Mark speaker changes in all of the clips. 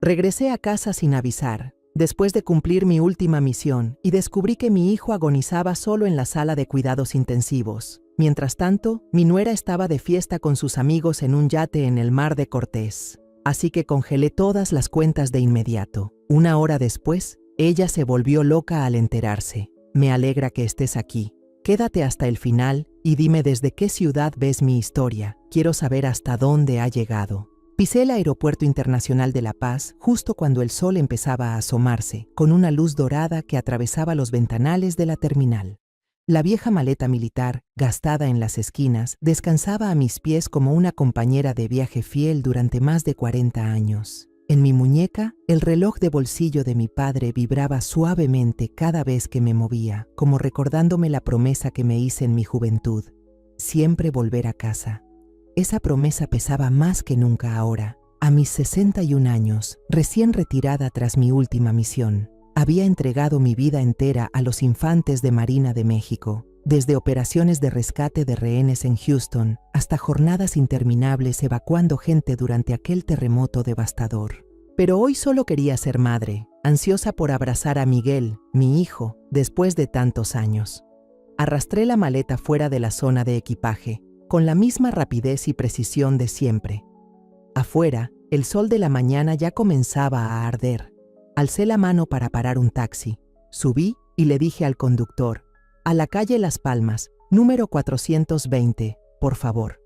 Speaker 1: Regresé a casa sin avisar, después de cumplir mi última misión, y descubrí que mi hijo agonizaba solo en la sala de cuidados intensivos. Mientras tanto, mi nuera estaba de fiesta con sus amigos en un yate en el Mar de Cortés. Así que congelé todas las cuentas de inmediato. Una hora después, ella se volvió loca al enterarse. Me alegra que estés aquí. Quédate hasta el final y dime desde qué ciudad ves mi historia. Quiero saber hasta dónde ha llegado. Pisé el Aeropuerto Internacional de La Paz justo cuando el sol empezaba a asomarse, con una luz dorada que atravesaba los ventanales de la terminal. La vieja maleta militar, gastada en las esquinas, descansaba a mis pies como una compañera de viaje fiel durante más de 40 años. En mi muñeca, el reloj de bolsillo de mi padre vibraba suavemente cada vez que me movía, como recordándome la promesa que me hice en mi juventud: siempre volver a casa. Esa promesa pesaba más que nunca ahora. A mis 61 años, recién retirada tras mi última misión, había entregado mi vida entera a los infantes de Marina de México, desde operaciones de rescate de rehenes en Houston hasta jornadas interminables evacuando gente durante aquel terremoto devastador. Pero hoy solo quería ser madre, ansiosa por abrazar a Miguel, mi hijo, después de tantos años. Arrastré la maleta fuera de la zona de equipaje, con la misma rapidez y precisión de siempre. Afuera, el sol de la mañana ya comenzaba a arder. Alcé la mano para parar un taxi. Subí y le dije al conductor: a la calle Las Palmas, número 420, por favor.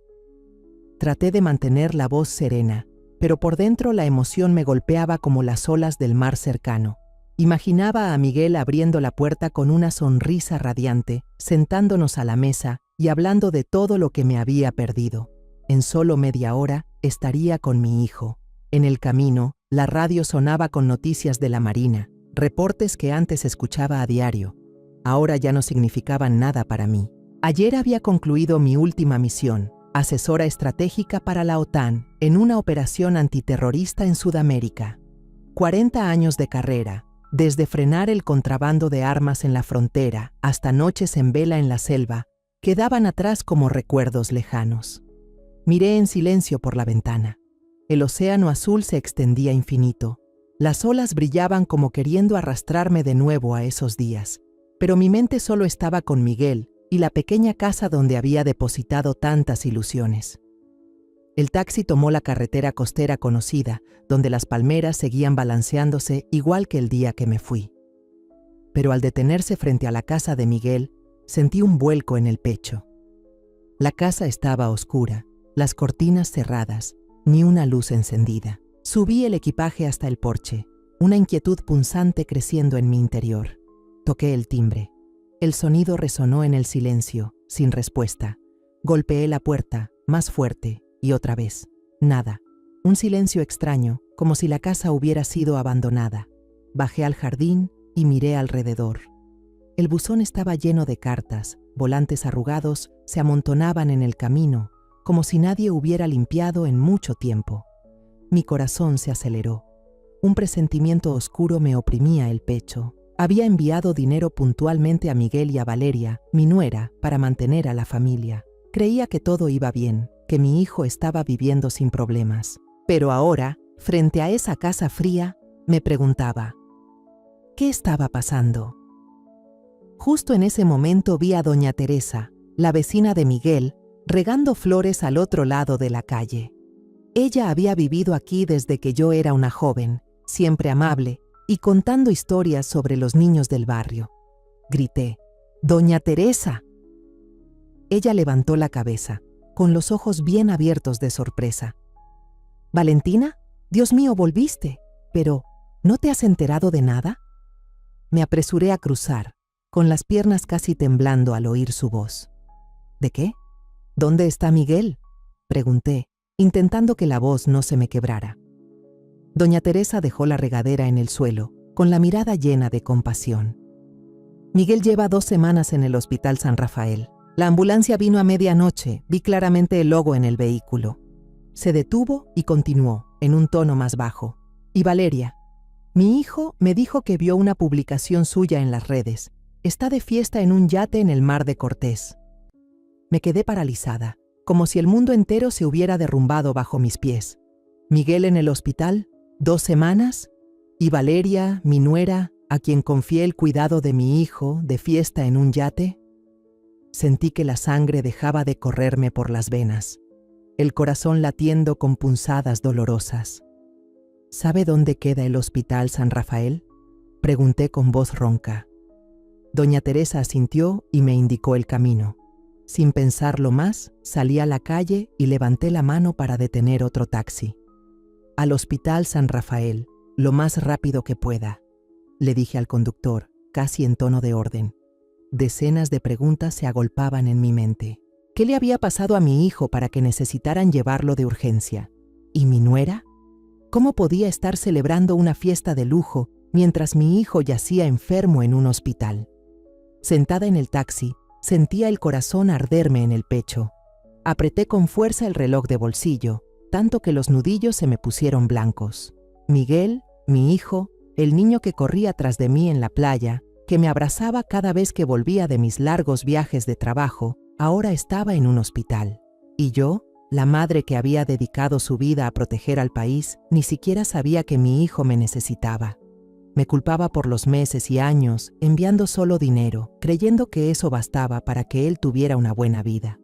Speaker 1: Traté de mantener la voz serena, pero por dentro la emoción me golpeaba como las olas del mar cercano. Imaginaba a Miguel abriendo la puerta con una sonrisa radiante, sentándonos a la mesa y hablando de todo lo que me había perdido. En solo media hora estaría con mi hijo. En el camino, la radio sonaba con noticias de la Marina, reportes que antes escuchaba a diario. Ahora ya no significaban nada para mí. Ayer había concluido mi última misión, asesora estratégica para la OTAN en una operación antiterrorista en Sudamérica. 40 años de carrera, desde frenar el contrabando de armas en la frontera hasta noches en vela en la selva, quedaban atrás como recuerdos lejanos. Miré en silencio por la ventana. El océano azul se extendía infinito. Las olas brillaban como queriendo arrastrarme de nuevo a esos días. Pero mi mente solo estaba con Miguel y la pequeña casa donde había depositado tantas ilusiones. El taxi tomó la carretera costera conocida, donde las palmeras seguían balanceándose igual que el día que me fui. Pero al detenerse frente a la casa de Miguel, sentí un vuelco en el pecho. La casa estaba oscura, las cortinas cerradas, ni una luz encendida. Subí el equipaje hasta el porche, una inquietud punzante creciendo en mi interior. Toqué el timbre. El sonido resonó en el silencio, sin respuesta. Golpeé la puerta, más fuerte, y otra vez. Nada. Un silencio extraño, como si la casa hubiera sido abandonada. Bajé al jardín y miré alrededor. El buzón estaba lleno de cartas, volantes arrugados se amontonaban en el camino, como si nadie hubiera limpiado en mucho tiempo. Mi corazón se aceleró. Un presentimiento oscuro me oprimía el pecho. Había enviado dinero puntualmente a Miguel y a Valeria, mi nuera, para mantener a la familia. Creía que todo iba bien, que mi hijo estaba viviendo sin problemas. Pero ahora, frente a esa casa fría, me preguntaba, ¿qué estaba pasando? Justo en ese momento vi a doña Teresa, la vecina de Miguel, regando flores al otro lado de la calle. Ella había vivido aquí desde que yo era una joven, siempre amable, y contando historias sobre los niños del barrio. Grité, ¡Doña Teresa! Ella levantó la cabeza, con los ojos bien abiertos de sorpresa. ¿Valentina? Dios mío, volviste. Pero, ¿no te has enterado de nada? Me apresuré a cruzar, con las piernas casi temblando al oír su voz. ¿De qué? ¿Dónde está Miguel?, pregunté, intentando que la voz no se me quebrara. Doña Teresa dejó la regadera en el suelo, con la mirada llena de compasión. Miguel lleva 2 semanas en el Hospital San Rafael. La ambulancia vino a medianoche, vi claramente el logo en el vehículo. Se detuvo y continuó, en un tono más bajo. Y Valeria, mi hijo me dijo que vio una publicación suya en las redes. Está de fiesta en un yate en el Mar de Cortés. Me quedé paralizada, como si el mundo entero se hubiera derrumbado bajo mis pies. ¿Miguel en el hospital? 2 semanas, y Valeria, mi nuera, a quien confié el cuidado de mi hijo, de fiesta en un yate. Sentí que la sangre dejaba de correrme por las venas, el corazón latiendo con punzadas dolorosas. ¿Sabe dónde queda el Hospital San Rafael?, pregunté con voz ronca. Doña Teresa asintió y me indicó el camino. Sin pensarlo más, salí a la calle y levanté la mano para detener otro taxi. Al Hospital San Rafael, lo más rápido que pueda, le dije al conductor, casi en tono de orden. Decenas de preguntas se agolpaban en mi mente. ¿Qué le había pasado a mi hijo para que necesitaran llevarlo de urgencia? ¿Y mi nuera? ¿Cómo podía estar celebrando una fiesta de lujo mientras mi hijo yacía enfermo en un hospital? Sentada en el taxi, sentía el corazón arderme en el pecho. Apreté con fuerza el reloj de bolsillo, tanto que los nudillos se me pusieron blancos. Miguel, mi hijo, el niño que corría tras de mí en la playa, que me abrazaba cada vez que volvía de mis largos viajes de trabajo, ahora estaba en un hospital. Y yo, la madre que había dedicado su vida a proteger al país, ni siquiera sabía que mi hijo me necesitaba. Me culpaba por los meses y años enviando solo dinero, creyendo que eso bastaba para que él tuviera una buena vida.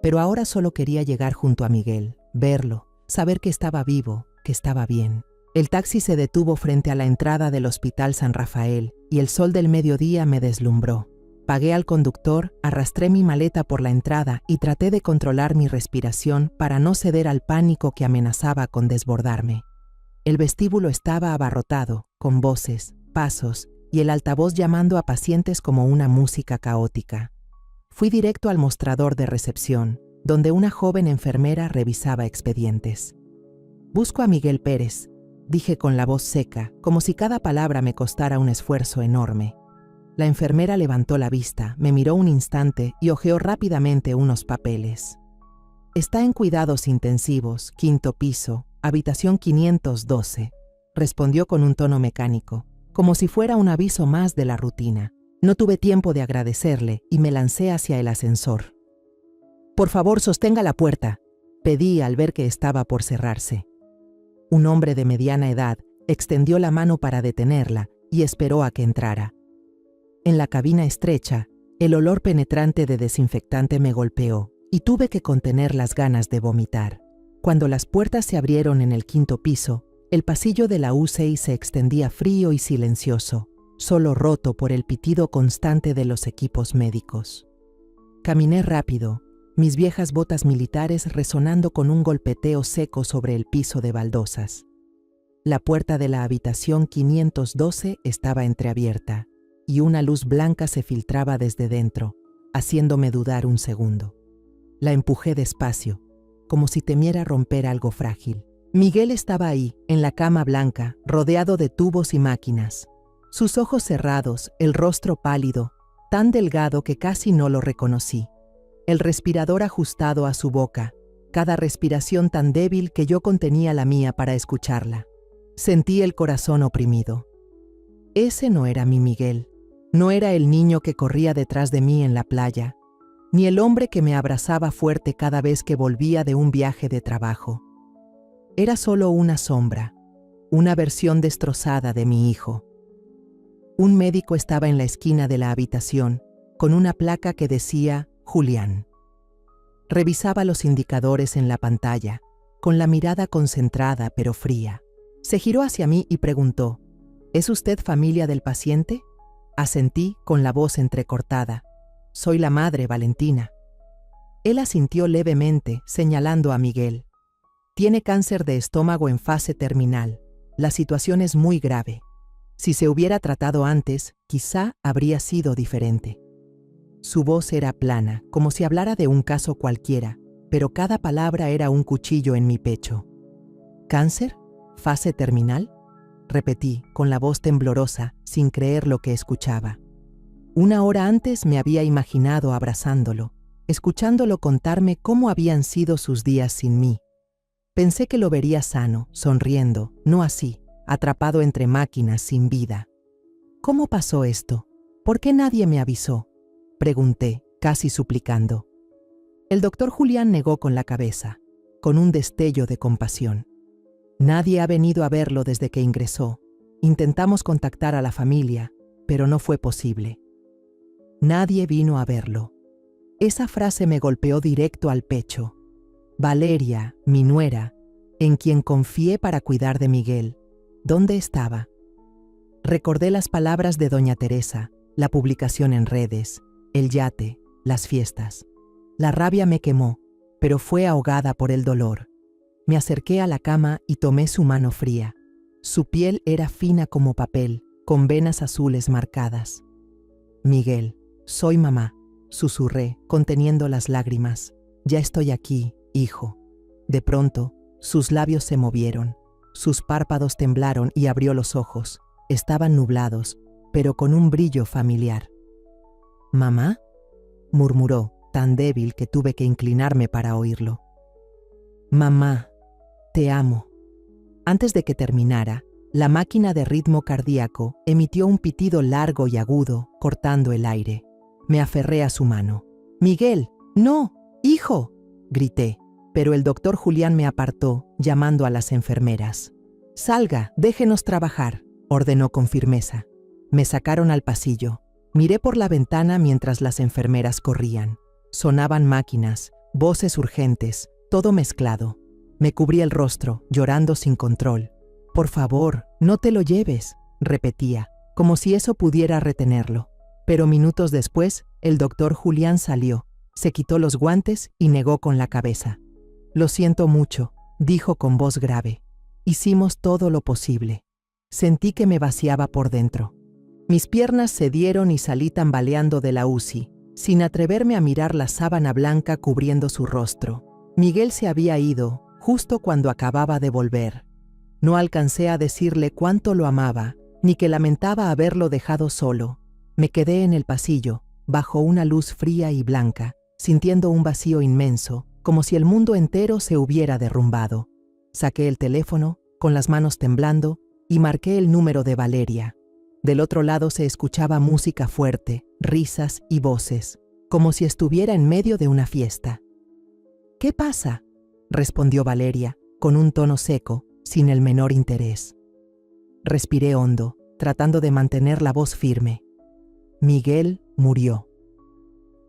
Speaker 1: Pero ahora solo quería llegar junto a Miguel, verlo, saber que estaba vivo, que estaba bien. El taxi se detuvo frente a la entrada del Hospital San Rafael y el sol del mediodía me deslumbró. Pagué al conductor, arrastré mi maleta por la entrada y traté de controlar mi respiración para no ceder al pánico que amenazaba con desbordarme. El vestíbulo estaba abarrotado, con voces, pasos y el altavoz llamando a pacientes como una música caótica. Fui directo al mostrador de recepción, donde una joven enfermera revisaba expedientes. «Busco a Miguel Pérez», dije con la voz seca, como si cada palabra me costara un esfuerzo enorme. La enfermera levantó la vista, me miró un instante y hojeó rápidamente unos papeles. «Está en cuidados intensivos, 5º piso, habitación 512», respondió con un tono mecánico, como si fuera un aviso más de la rutina. No tuve tiempo de agradecerle y me lancé hacia el ascensor. «Por favor, sostenga la puerta», pedí al ver que estaba por cerrarse. Un hombre de mediana edad extendió la mano para detenerla y esperó a que entrara. En la cabina estrecha, el olor penetrante de desinfectante me golpeó y tuve que contener las ganas de vomitar. Cuando las puertas se abrieron en el 5º piso, el pasillo de la UCI se extendía frío y silencioso, solo roto por el pitido constante de los equipos médicos. Caminé rápido, mis viejas botas militares resonando con un golpeteo seco sobre el piso de baldosas. La puerta de la habitación 512 estaba entreabierta y una luz blanca se filtraba desde dentro, haciéndome dudar un segundo. La empujé despacio, como si temiera romper algo frágil. Miguel estaba ahí, en la cama blanca, rodeado de tubos y máquinas. Sus ojos cerrados, el rostro pálido, tan delgado que casi no lo reconocí. El respirador ajustado a su boca, cada respiración tan débil que yo contenía la mía para escucharla. Sentí el corazón oprimido. Ese no era mi Miguel, no era el niño que corría detrás de mí en la playa, ni el hombre que me abrazaba fuerte cada vez que volvía de un viaje de trabajo. Era solo una sombra, una versión destrozada de mi hijo. Un médico estaba en la esquina de la habitación, con una placa que decía Julián. Revisaba los indicadores en la pantalla, con la mirada concentrada pero fría. Se giró hacia mí y preguntó, ¿es usted familia del paciente? Asentí con la voz entrecortada. Soy la madre, Valentina. Él asintió levemente, señalando a Miguel. Tiene cáncer de estómago en fase terminal. La situación es muy grave. Si se hubiera tratado antes, quizá habría sido diferente. Su voz era plana, como si hablara de un caso cualquiera, pero cada palabra era un cuchillo en mi pecho. ¿Cáncer? ¿Fase terminal? Repetí, con la voz temblorosa, sin creer lo que escuchaba. Una hora antes me había imaginado abrazándolo, escuchándolo contarme cómo habían sido sus días sin mí. Pensé que lo vería sano, sonriendo, no así, atrapado entre máquinas sin vida. ¿Cómo pasó esto? ¿Por qué nadie me avisó? Pregunté, casi suplicando. El doctor Julián negó con la cabeza, con un destello de compasión. Nadie ha venido a verlo desde que ingresó. Intentamos contactar a la familia, pero no fue posible. Nadie vino a verlo. Esa frase me golpeó directo al pecho. Valeria, mi nuera, en quien confié para cuidar de Miguel, ¿dónde estaba? Recordé las palabras de doña Teresa, la publicación en redes, el yate, las fiestas. La rabia me quemó, pero fue ahogada por el dolor. Me acerqué a la cama y tomé su mano fría. Su piel era fina como papel, con venas azules marcadas. Miguel, soy mamá, susurré, conteniendo las lágrimas. Ya estoy aquí, hijo. De pronto, sus labios se movieron, sus párpados temblaron y abrió los ojos. Estaban nublados, pero con un brillo familiar. ¿Mamá?, murmuró, tan débil que tuve que inclinarme para oírlo. Mamá, te amo. Antes de que terminara, la máquina de ritmo cardíaco emitió un pitido largo y agudo, cortando el aire. Me aferré a su mano. «Miguel, no, hijo», grité, pero el doctor Julián me apartó, llamando a las enfermeras. «Salga, déjenos trabajar», ordenó con firmeza. Me sacaron al pasillo. Miré por la ventana mientras las enfermeras corrían. Sonaban máquinas, voces urgentes, todo mezclado. Me cubrí el rostro, llorando sin control. «Por favor, no te lo lleves», repetía, como si eso pudiera retenerlo. Pero minutos después, el doctor Julián salió, se quitó los guantes y negó con la cabeza. «Lo siento mucho», dijo con voz grave. «Hicimos todo lo posible». Sentí que me vaciaba por dentro. Mis piernas cedieron y salí tambaleando de la UCI, sin atreverme a mirar la sábana blanca cubriendo su rostro. Miguel se había ido, justo cuando acababa de volver. No alcancé a decirle cuánto lo amaba, ni que lamentaba haberlo dejado solo. Me quedé en el pasillo, bajo una luz fría y blanca, sintiendo un vacío inmenso, como si el mundo entero se hubiera derrumbado. Saqué el teléfono, con las manos temblando, y marqué el número de Valeria. Del otro lado se escuchaba música fuerte, risas y voces, como si estuviera en medio de una fiesta. «¿Qué pasa?», respondió Valeria, con un tono seco, sin el menor interés. Respiré hondo, tratando de mantener la voz firme. «Miguel murió».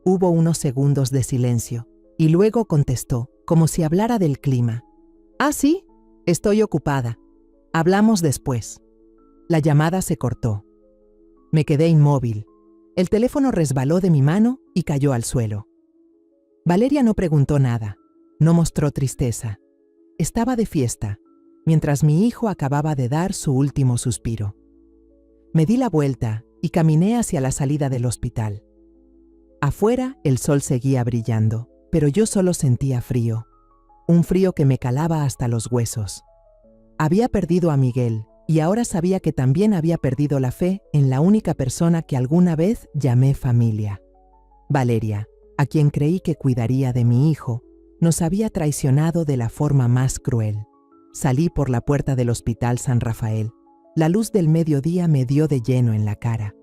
Speaker 1: Hubo unos segundos de silencio, y luego contestó, como si hablara del clima. «Ah, sí, estoy ocupada. Hablamos después». La llamada se cortó. Me quedé inmóvil. El teléfono resbaló de mi mano y cayó al suelo. Valeria no preguntó nada, no mostró tristeza. Estaba de fiesta, mientras mi hijo acababa de dar su último suspiro. Me di la vuelta y caminé hacia la salida del hospital. Afuera el sol seguía brillando, pero yo solo sentía frío. Un frío que me calaba hasta los huesos. Había perdido a Miguel, y ahora sabía que también había perdido la fe en la única persona que alguna vez llamé familia. Valeria, a quien creí que cuidaría de mi hijo, nos había traicionado de la forma más cruel. Salí por la puerta del Hospital San Rafael. La luz del mediodía me dio de lleno en la cara,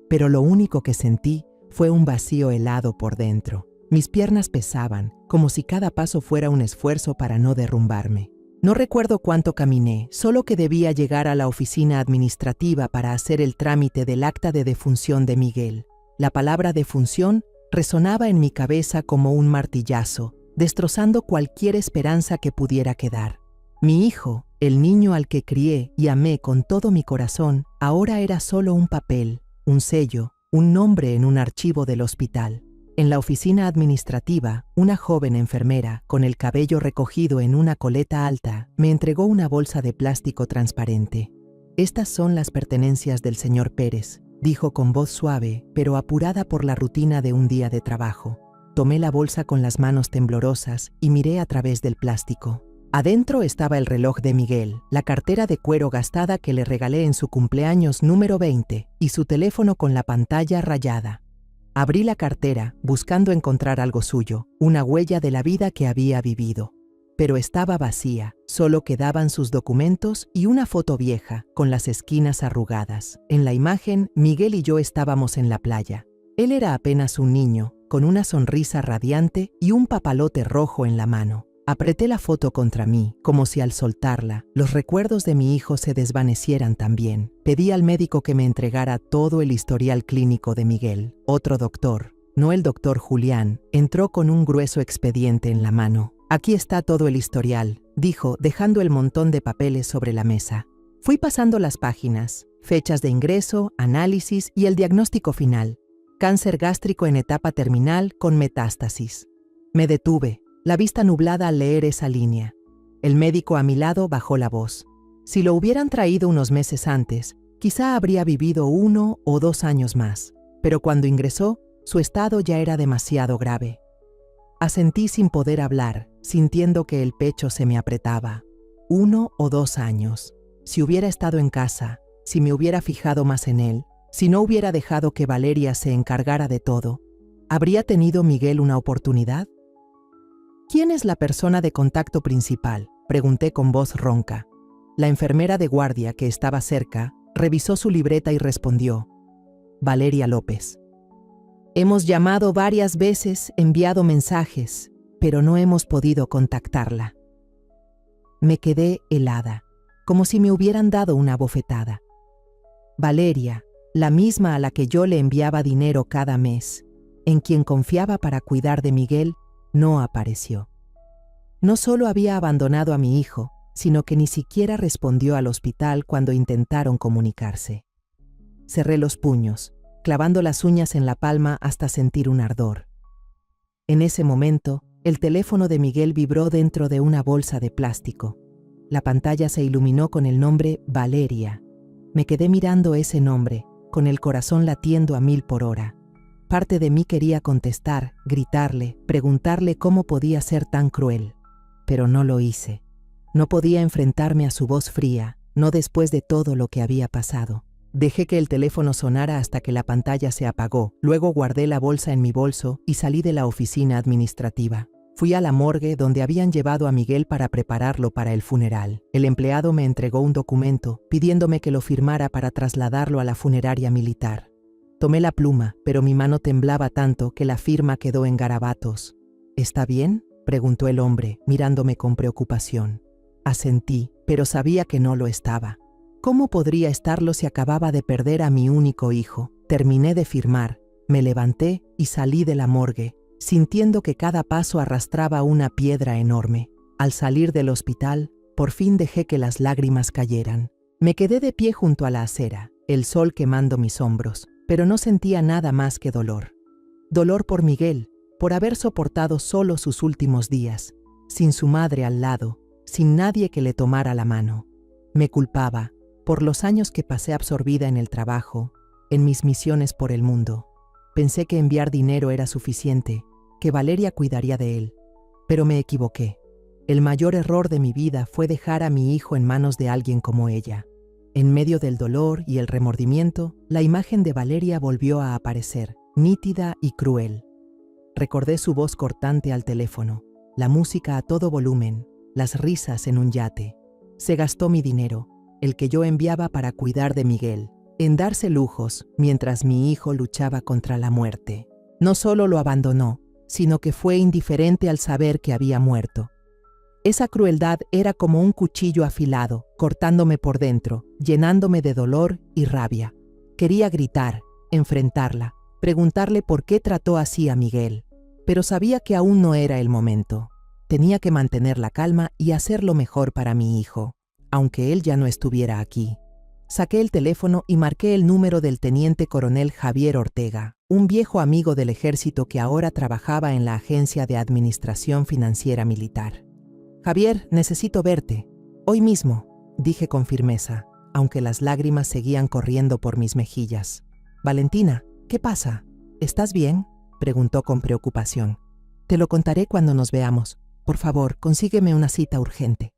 Speaker 1: pero lo único que sentí fue un vacío helado por dentro. Mis piernas pesaban, como si cada paso fuera un esfuerzo para no derrumbarme. No recuerdo cuánto caminé, solo que debía llegar a la oficina administrativa para hacer el trámite del acta de defunción de Miguel. La palabra defunción resonaba en mi cabeza como un martillazo, destrozando cualquier esperanza que pudiera quedar. Mi hijo, el niño al que crié y amé con todo mi corazón, ahora era solo un papel, un sello, un nombre en un archivo del hospital. En la oficina administrativa, una joven enfermera, con el cabello recogido en una coleta alta, me entregó una bolsa de plástico transparente. «Estas son las pertenencias del señor Pérez», dijo con voz suave, pero apurada por la rutina de un día de trabajo. Tomé la bolsa con las manos temblorosas y miré a través del plástico. Adentro estaba el reloj de Miguel, la cartera de cuero gastada que le regalé en su cumpleaños número 20 y su teléfono con la pantalla rayada. Abrí la cartera, buscando encontrar algo suyo, una huella de la vida que había vivido. Pero estaba vacía, solo quedaban sus documentos y una foto vieja, con las esquinas arrugadas. En la imagen, Miguel y yo estábamos en la playa. Él era apenas un niño, con una sonrisa radiante y un papalote rojo en la mano. Apreté la foto contra mí, como si al soltarla, los recuerdos de mi hijo se desvanecieran también. Pedí al médico que me entregara todo el historial clínico de Miguel. Otro doctor, no el doctor Julián, entró con un grueso expediente en la mano. Aquí está todo el historial, dijo, dejando el montón de papeles sobre la mesa. Fui pasando las páginas, fechas de ingreso, análisis y el diagnóstico final. Cáncer gástrico en etapa terminal con metástasis. Me detuve, la vista nublada al leer esa línea. El médico a mi lado bajó la voz. Si lo hubieran traído unos meses antes, quizá habría vivido 1 o 2 años más, pero cuando ingresó, su estado ya era demasiado grave. Asentí sin poder hablar, sintiendo que el pecho se me apretaba. 1 o 2 años. Si hubiera estado en casa, si me hubiera fijado más en él, si no hubiera dejado que Valeria se encargara de todo, ¿habría tenido Miguel una oportunidad? ¿Quién es la persona de contacto principal?, pregunté con voz ronca. La enfermera de guardia, que estaba cerca, revisó su libreta y respondió: Valeria López. Hemos llamado varias veces, enviado mensajes, pero no hemos podido contactarla. Me quedé helada, como si me hubieran dado una bofetada. Valeria, la misma a la que yo le enviaba dinero cada mes, en quien confiaba para cuidar de Miguel, no apareció. No solo había abandonado a mi hijo, sino que ni siquiera respondió al hospital cuando intentaron comunicarse. Cerré los puños, clavando las uñas en la palma hasta sentir un ardor. En ese momento, el teléfono de Miguel vibró dentro de una bolsa de plástico. La pantalla se iluminó con el nombre Valeria. Me quedé mirando ese nombre, con el corazón latiendo a 1000 por hora. Parte de mí quería contestar, gritarle, preguntarle cómo podía ser tan cruel. Pero no lo hice. No podía enfrentarme a su voz fría, no después de todo lo que había pasado. Dejé que el teléfono sonara hasta que la pantalla se apagó. Luego guardé la bolsa en mi bolso y salí de la oficina administrativa. Fui a la morgue donde habían llevado a Miguel para prepararlo para el funeral. El empleado me entregó un documento pidiéndome que lo firmara para trasladarlo a la funeraria militar. Tomé la pluma, pero mi mano temblaba tanto que la firma quedó en garabatos. ¿Está bien?, preguntó el hombre, mirándome con preocupación. Asentí, pero sabía que no lo estaba. ¿Cómo podría estarlo si acababa de perder a mi único hijo? Terminé de firmar, me levanté y salí de la morgue, sintiendo que cada paso arrastraba una piedra enorme. Al salir del hospital, por fin dejé que las lágrimas cayeran. Me quedé de pie junto a la acera, el sol quemando mis hombros, pero no sentía nada más que dolor. Dolor por Miguel, por haber soportado solo sus últimos días, sin su madre al lado, sin nadie que le tomara la mano. Me culpaba por los años que pasé absorbida en el trabajo, en mis misiones por el mundo. Pensé que enviar dinero era suficiente, que Valeria cuidaría de él, pero me equivoqué. El mayor error de mi vida fue dejar a mi hijo en manos de alguien como ella. En medio del dolor y el remordimiento, la imagen de Valeria volvió a aparecer, nítida y cruel. Recordé su voz cortante al teléfono, la música a todo volumen, las risas en un yate. Se gastó mi dinero, el que yo enviaba para cuidar de Miguel, en darse lujos mientras mi hijo luchaba contra la muerte. No solo lo abandonó, sino que fue indiferente al saber que había muerto. Esa crueldad era como un cuchillo afilado, cortándome por dentro, llenándome de dolor y rabia. Quería gritar, enfrentarla, preguntarle por qué trató así a Miguel, pero sabía que aún no era el momento. Tenía que mantener la calma y hacer lo mejor para mi hijo, aunque él ya no estuviera aquí. Saqué el teléfono y marqué el número del teniente coronel Javier Ortega, un viejo amigo del ejército que ahora trabajaba en la Agencia de Administración Financiera Militar. «Javier, necesito verte. Hoy mismo», dije con firmeza, aunque las lágrimas seguían corriendo por mis mejillas. «Valentina, ¿qué pasa? ¿Estás bien?», preguntó con preocupación. «Te lo contaré cuando nos veamos. Por favor, consígueme una cita urgente».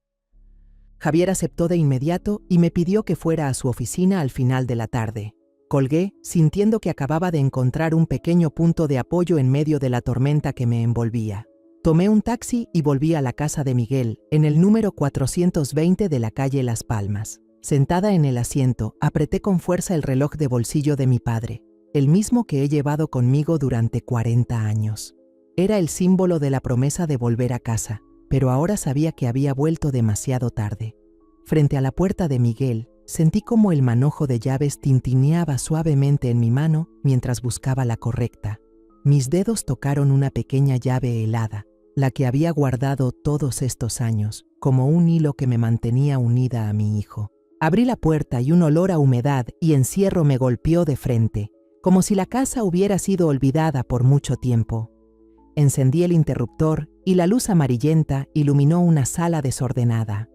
Speaker 1: Javier aceptó de inmediato y me pidió que fuera a su oficina al final de la tarde. Colgué, sintiendo que acababa de encontrar un pequeño punto de apoyo en medio de la tormenta que me envolvía. Tomé un taxi y volví a la casa de Miguel, en el número 420 de la calle Las Palmas. Sentada en el asiento, apreté con fuerza el reloj de bolsillo de mi padre, el mismo que he llevado conmigo durante 40 años. Era el símbolo de la promesa de volver a casa, pero ahora sabía que había vuelto demasiado tarde. Frente a la puerta de Miguel, sentí como el manojo de llaves tintineaba suavemente en mi mano mientras buscaba la correcta. Mis dedos tocaron una pequeña llave helada, la que había guardado todos estos años, como un hilo que me mantenía unida a mi hijo. Abrí la puerta y un olor a humedad y encierro me golpeó de frente, como si la casa hubiera sido olvidada por mucho tiempo. Encendí el interruptor y la luz amarillenta iluminó una sala desordenada.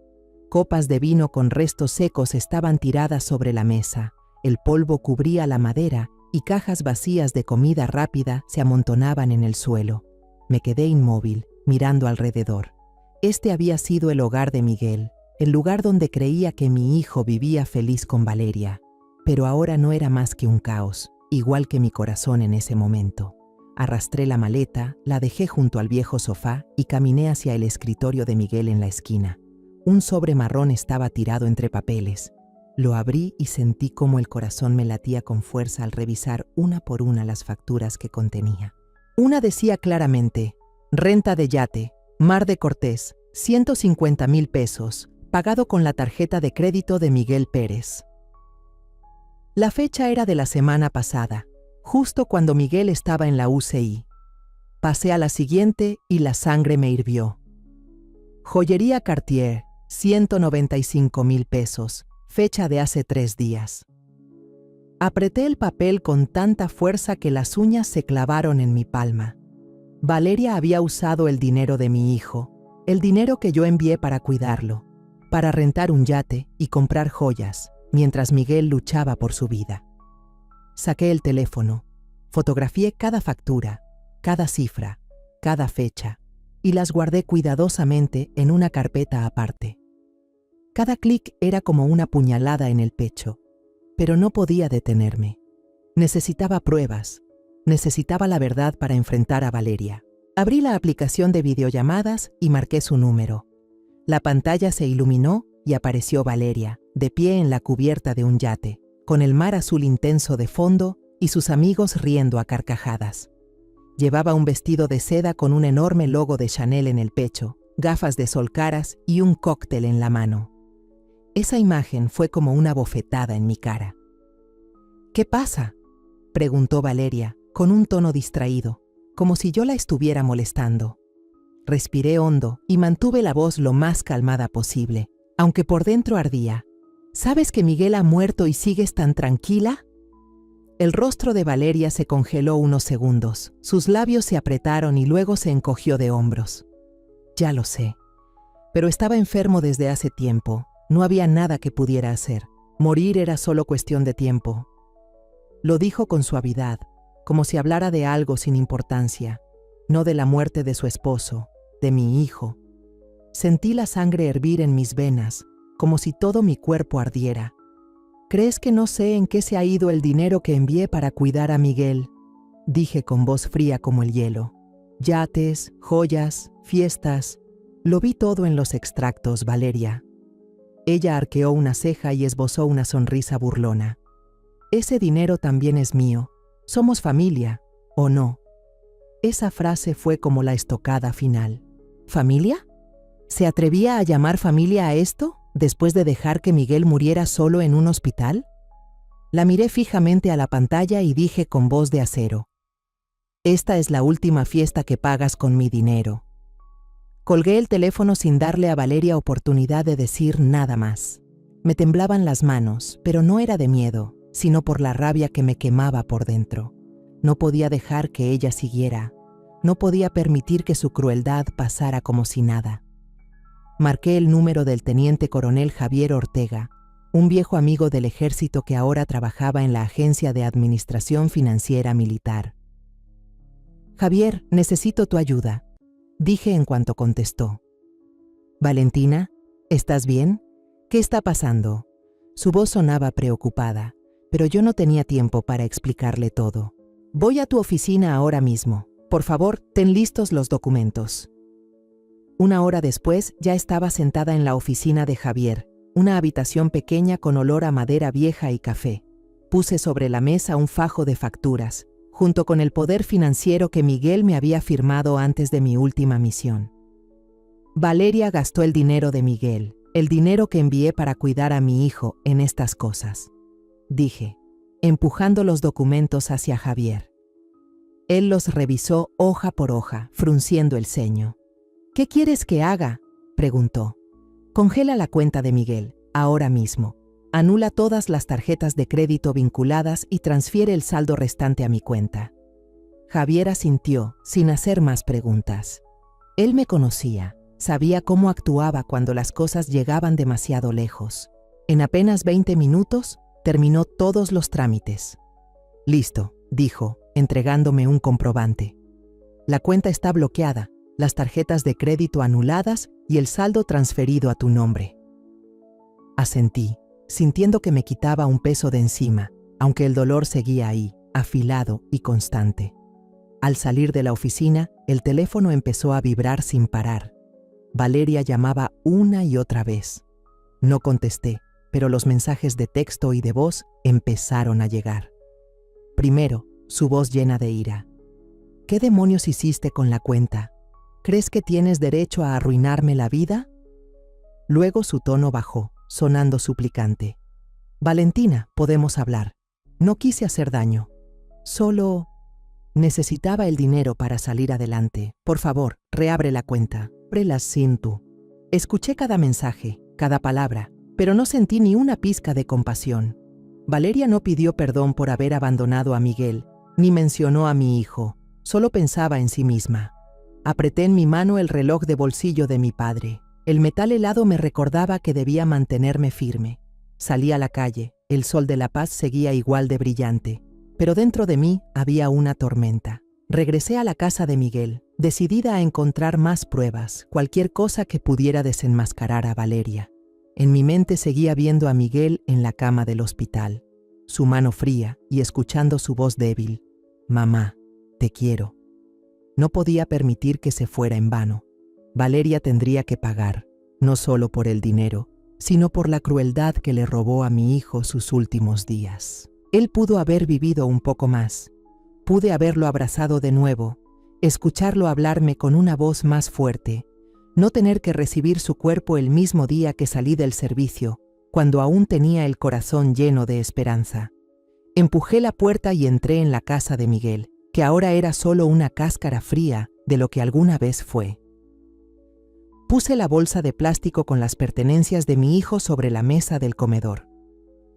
Speaker 1: Copas de vino con restos secos estaban tiradas sobre la mesa, el polvo cubría la madera y cajas vacías de comida rápida se amontonaban en el suelo. Me quedé inmóvil, mirando alrededor. Este había sido el hogar de Miguel, el lugar donde creía que mi hijo vivía feliz con Valeria. Pero ahora no era más que un caos, igual que mi corazón en ese momento. Arrastré la maleta, la dejé junto al viejo sofá y caminé hacia el escritorio de Miguel en la esquina. Un sobre marrón estaba tirado entre papeles. Lo abrí y sentí cómo el corazón me latía con fuerza al revisar una por una las facturas que contenía. Una decía claramente: renta de yate, Mar de Cortés, 150,000 pesos, pagado con la tarjeta de crédito de Miguel Pérez. La fecha era de la semana pasada, justo cuando Miguel estaba en la UCI. Pasé a la siguiente y la sangre me hirvió. Joyería Cartier, 195,000 pesos, fecha de hace 3 días. Apreté el papel con tanta fuerza que las uñas se clavaron en mi palma. Valeria había usado el dinero de mi hijo, el dinero que yo envié para cuidarlo, para rentar un yate y comprar joyas, mientras Miguel luchaba por su vida. Saqué el teléfono, fotografié cada factura, cada cifra, cada fecha, y las guardé cuidadosamente en una carpeta aparte. Cada clic era como una puñalada en el pecho, pero no podía detenerme. Necesitaba pruebas, necesitaba la verdad para enfrentar a Valeria. Abrí la aplicación de videollamadas y marqué su número. La pantalla se iluminó y apareció Valeria, de pie en la cubierta de un yate, con el mar azul intenso de fondo y sus amigos riendo a carcajadas. Llevaba un vestido de seda con un enorme logo de Chanel en el pecho, gafas de sol caras y un cóctel en la mano. Esa imagen fue como una bofetada en mi cara. ¿Qué pasa?, preguntó Valeria, con un tono distraído, como si yo la estuviera molestando. Respiré hondo y mantuve la voz lo más calmada posible, aunque por dentro ardía. ¿Sabes que Miguel ha muerto y sigues tan tranquila? El rostro de Valeria se congeló unos segundos, sus labios se apretaron y luego se encogió de hombros. Ya lo sé, pero estaba enfermo desde hace tiempo. No había nada que pudiera hacer. Morir era solo cuestión de tiempo. Lo dijo con suavidad, como si hablara de algo sin importancia, no de la muerte de su esposo, de mi hijo. Sentí la sangre hervir en mis venas, como si todo mi cuerpo ardiera. ¿Crees que no sé en qué se ha ido el dinero que envié para cuidar a Miguel?, dije con voz fría como el hielo. Yates, joyas, fiestas. Lo vi todo en los extractos, Valeria. Ella arqueó una ceja y esbozó una sonrisa burlona. Ese dinero también es mío. Somos familia, ¿o no? Esa frase fue como la estocada final. ¿Familia? ¿Se atrevía a llamar familia a esto, después de dejar que Miguel muriera solo en un hospital? La miré fijamente a la pantalla y dije con voz de acero: esta es la última fiesta que pagas con mi dinero. Colgué el teléfono sin darle a Valeria oportunidad de decir nada más. Me temblaban las manos, pero no era de miedo, sino por la rabia que me quemaba por dentro. No podía dejar que ella siguiera. No podía permitir que su crueldad pasara como si nada. Marqué el número del teniente coronel Javier Ortega, un viejo amigo del ejército que ahora trabajaba en la Agencia de Administración Financiera Militar. Javier, necesito tu ayuda, dije en cuanto contestó. Valentina, ¿estás bien? ¿Qué está pasando? Su voz sonaba preocupada, pero yo no tenía tiempo para explicarle todo. Voy a tu oficina ahora mismo. Por favor, ten listos los documentos. Una hora después ya estaba sentada en la oficina de Javier, una habitación pequeña con olor a madera vieja y café. Puse sobre la mesa un fajo de facturas, junto con el poder financiero que Miguel me había firmado antes de mi última misión. Valeria gastó el dinero de Miguel, el dinero que envié para cuidar a mi hijo en estas cosas, dije, empujando los documentos hacia Javier. Él los revisó hoja por hoja, frunciendo el ceño. ¿Qué quieres que haga?, preguntó. Congela la cuenta de Miguel, ahora mismo. Anula todas las tarjetas de crédito vinculadas y transfiere el saldo restante a mi cuenta. Javier asintió, sin hacer más preguntas. Él me conocía, sabía cómo actuaba cuando las cosas llegaban demasiado lejos. En apenas 20 minutos, terminó todos los trámites. Listo, dijo, entregándome un comprobante. La cuenta está bloqueada, las tarjetas de crédito anuladas y el saldo transferido a tu nombre. Asentí, sintiendo que me quitaba un peso de encima, aunque el dolor seguía ahí, afilado y constante. Al salir de la oficina, el teléfono empezó a vibrar sin parar. Valeria llamaba una y otra vez. No contesté, pero los mensajes de texto y de voz empezaron a llegar. Primero, su voz llena de ira. ¿Qué demonios hiciste con la cuenta? ¿Crees que tienes derecho a arruinarme la vida? Luego su tono bajó, sonando suplicante. Valentina, podemos hablar. No quise hacer daño. Solo necesitaba el dinero para salir adelante. Por favor, reabre la cuenta. Ábrela sin tú. Escuché cada mensaje, cada palabra, pero no sentí ni una pizca de compasión. Valeria no pidió perdón por haber abandonado a Miguel, ni mencionó a mi hijo. Solo pensaba en sí misma. Apreté en mi mano el reloj de bolsillo de mi padre. El metal helado me recordaba que debía mantenerme firme. Salí a la calle, el sol de la paz seguía igual de brillante, pero dentro de mí había una tormenta. Regresé a la casa de Miguel, decidida a encontrar más pruebas, cualquier cosa que pudiera desenmascarar a Valeria. En mi mente seguía viendo a Miguel en la cama del hospital, su mano fría y escuchando su voz débil. Mamá, te quiero. No podía permitir que se fuera en vano. Valeria tendría que pagar, no solo por el dinero, sino por la crueldad que le robó a mi hijo sus últimos días. Él pudo haber vivido un poco más. Pude haberlo abrazado de nuevo, escucharlo hablarme con una voz más fuerte, no tener que recibir su cuerpo el mismo día que salí del servicio, cuando aún tenía el corazón lleno de esperanza. Empujé la puerta y entré en la casa de Miguel, que ahora era solo una cáscara fría de lo que alguna vez fue. Puse la bolsa de plástico con las pertenencias de mi hijo sobre la mesa del comedor.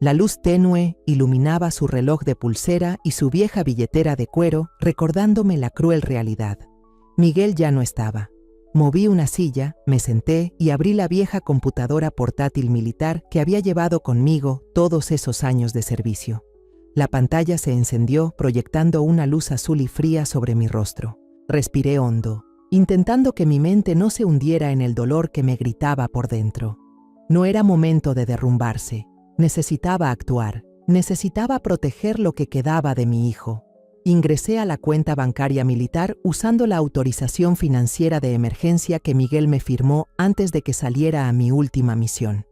Speaker 1: La luz tenue iluminaba su reloj de pulsera y su vieja billetera de cuero, recordándome la cruel realidad. Miguel ya no estaba. Moví una silla, me senté y abrí la vieja computadora portátil militar que había llevado conmigo todos esos años de servicio. La pantalla se encendió, proyectando una luz azul y fría sobre mi rostro. Respiré hondo, intentando que mi mente no se hundiera en el dolor que me gritaba por dentro. No era momento de derrumbarse. Necesitaba actuar. Necesitaba proteger lo que quedaba de mi hijo. Ingresé a la cuenta bancaria militar usando la autorización financiera de emergencia que Miguel me firmó antes de que saliera a mi última misión.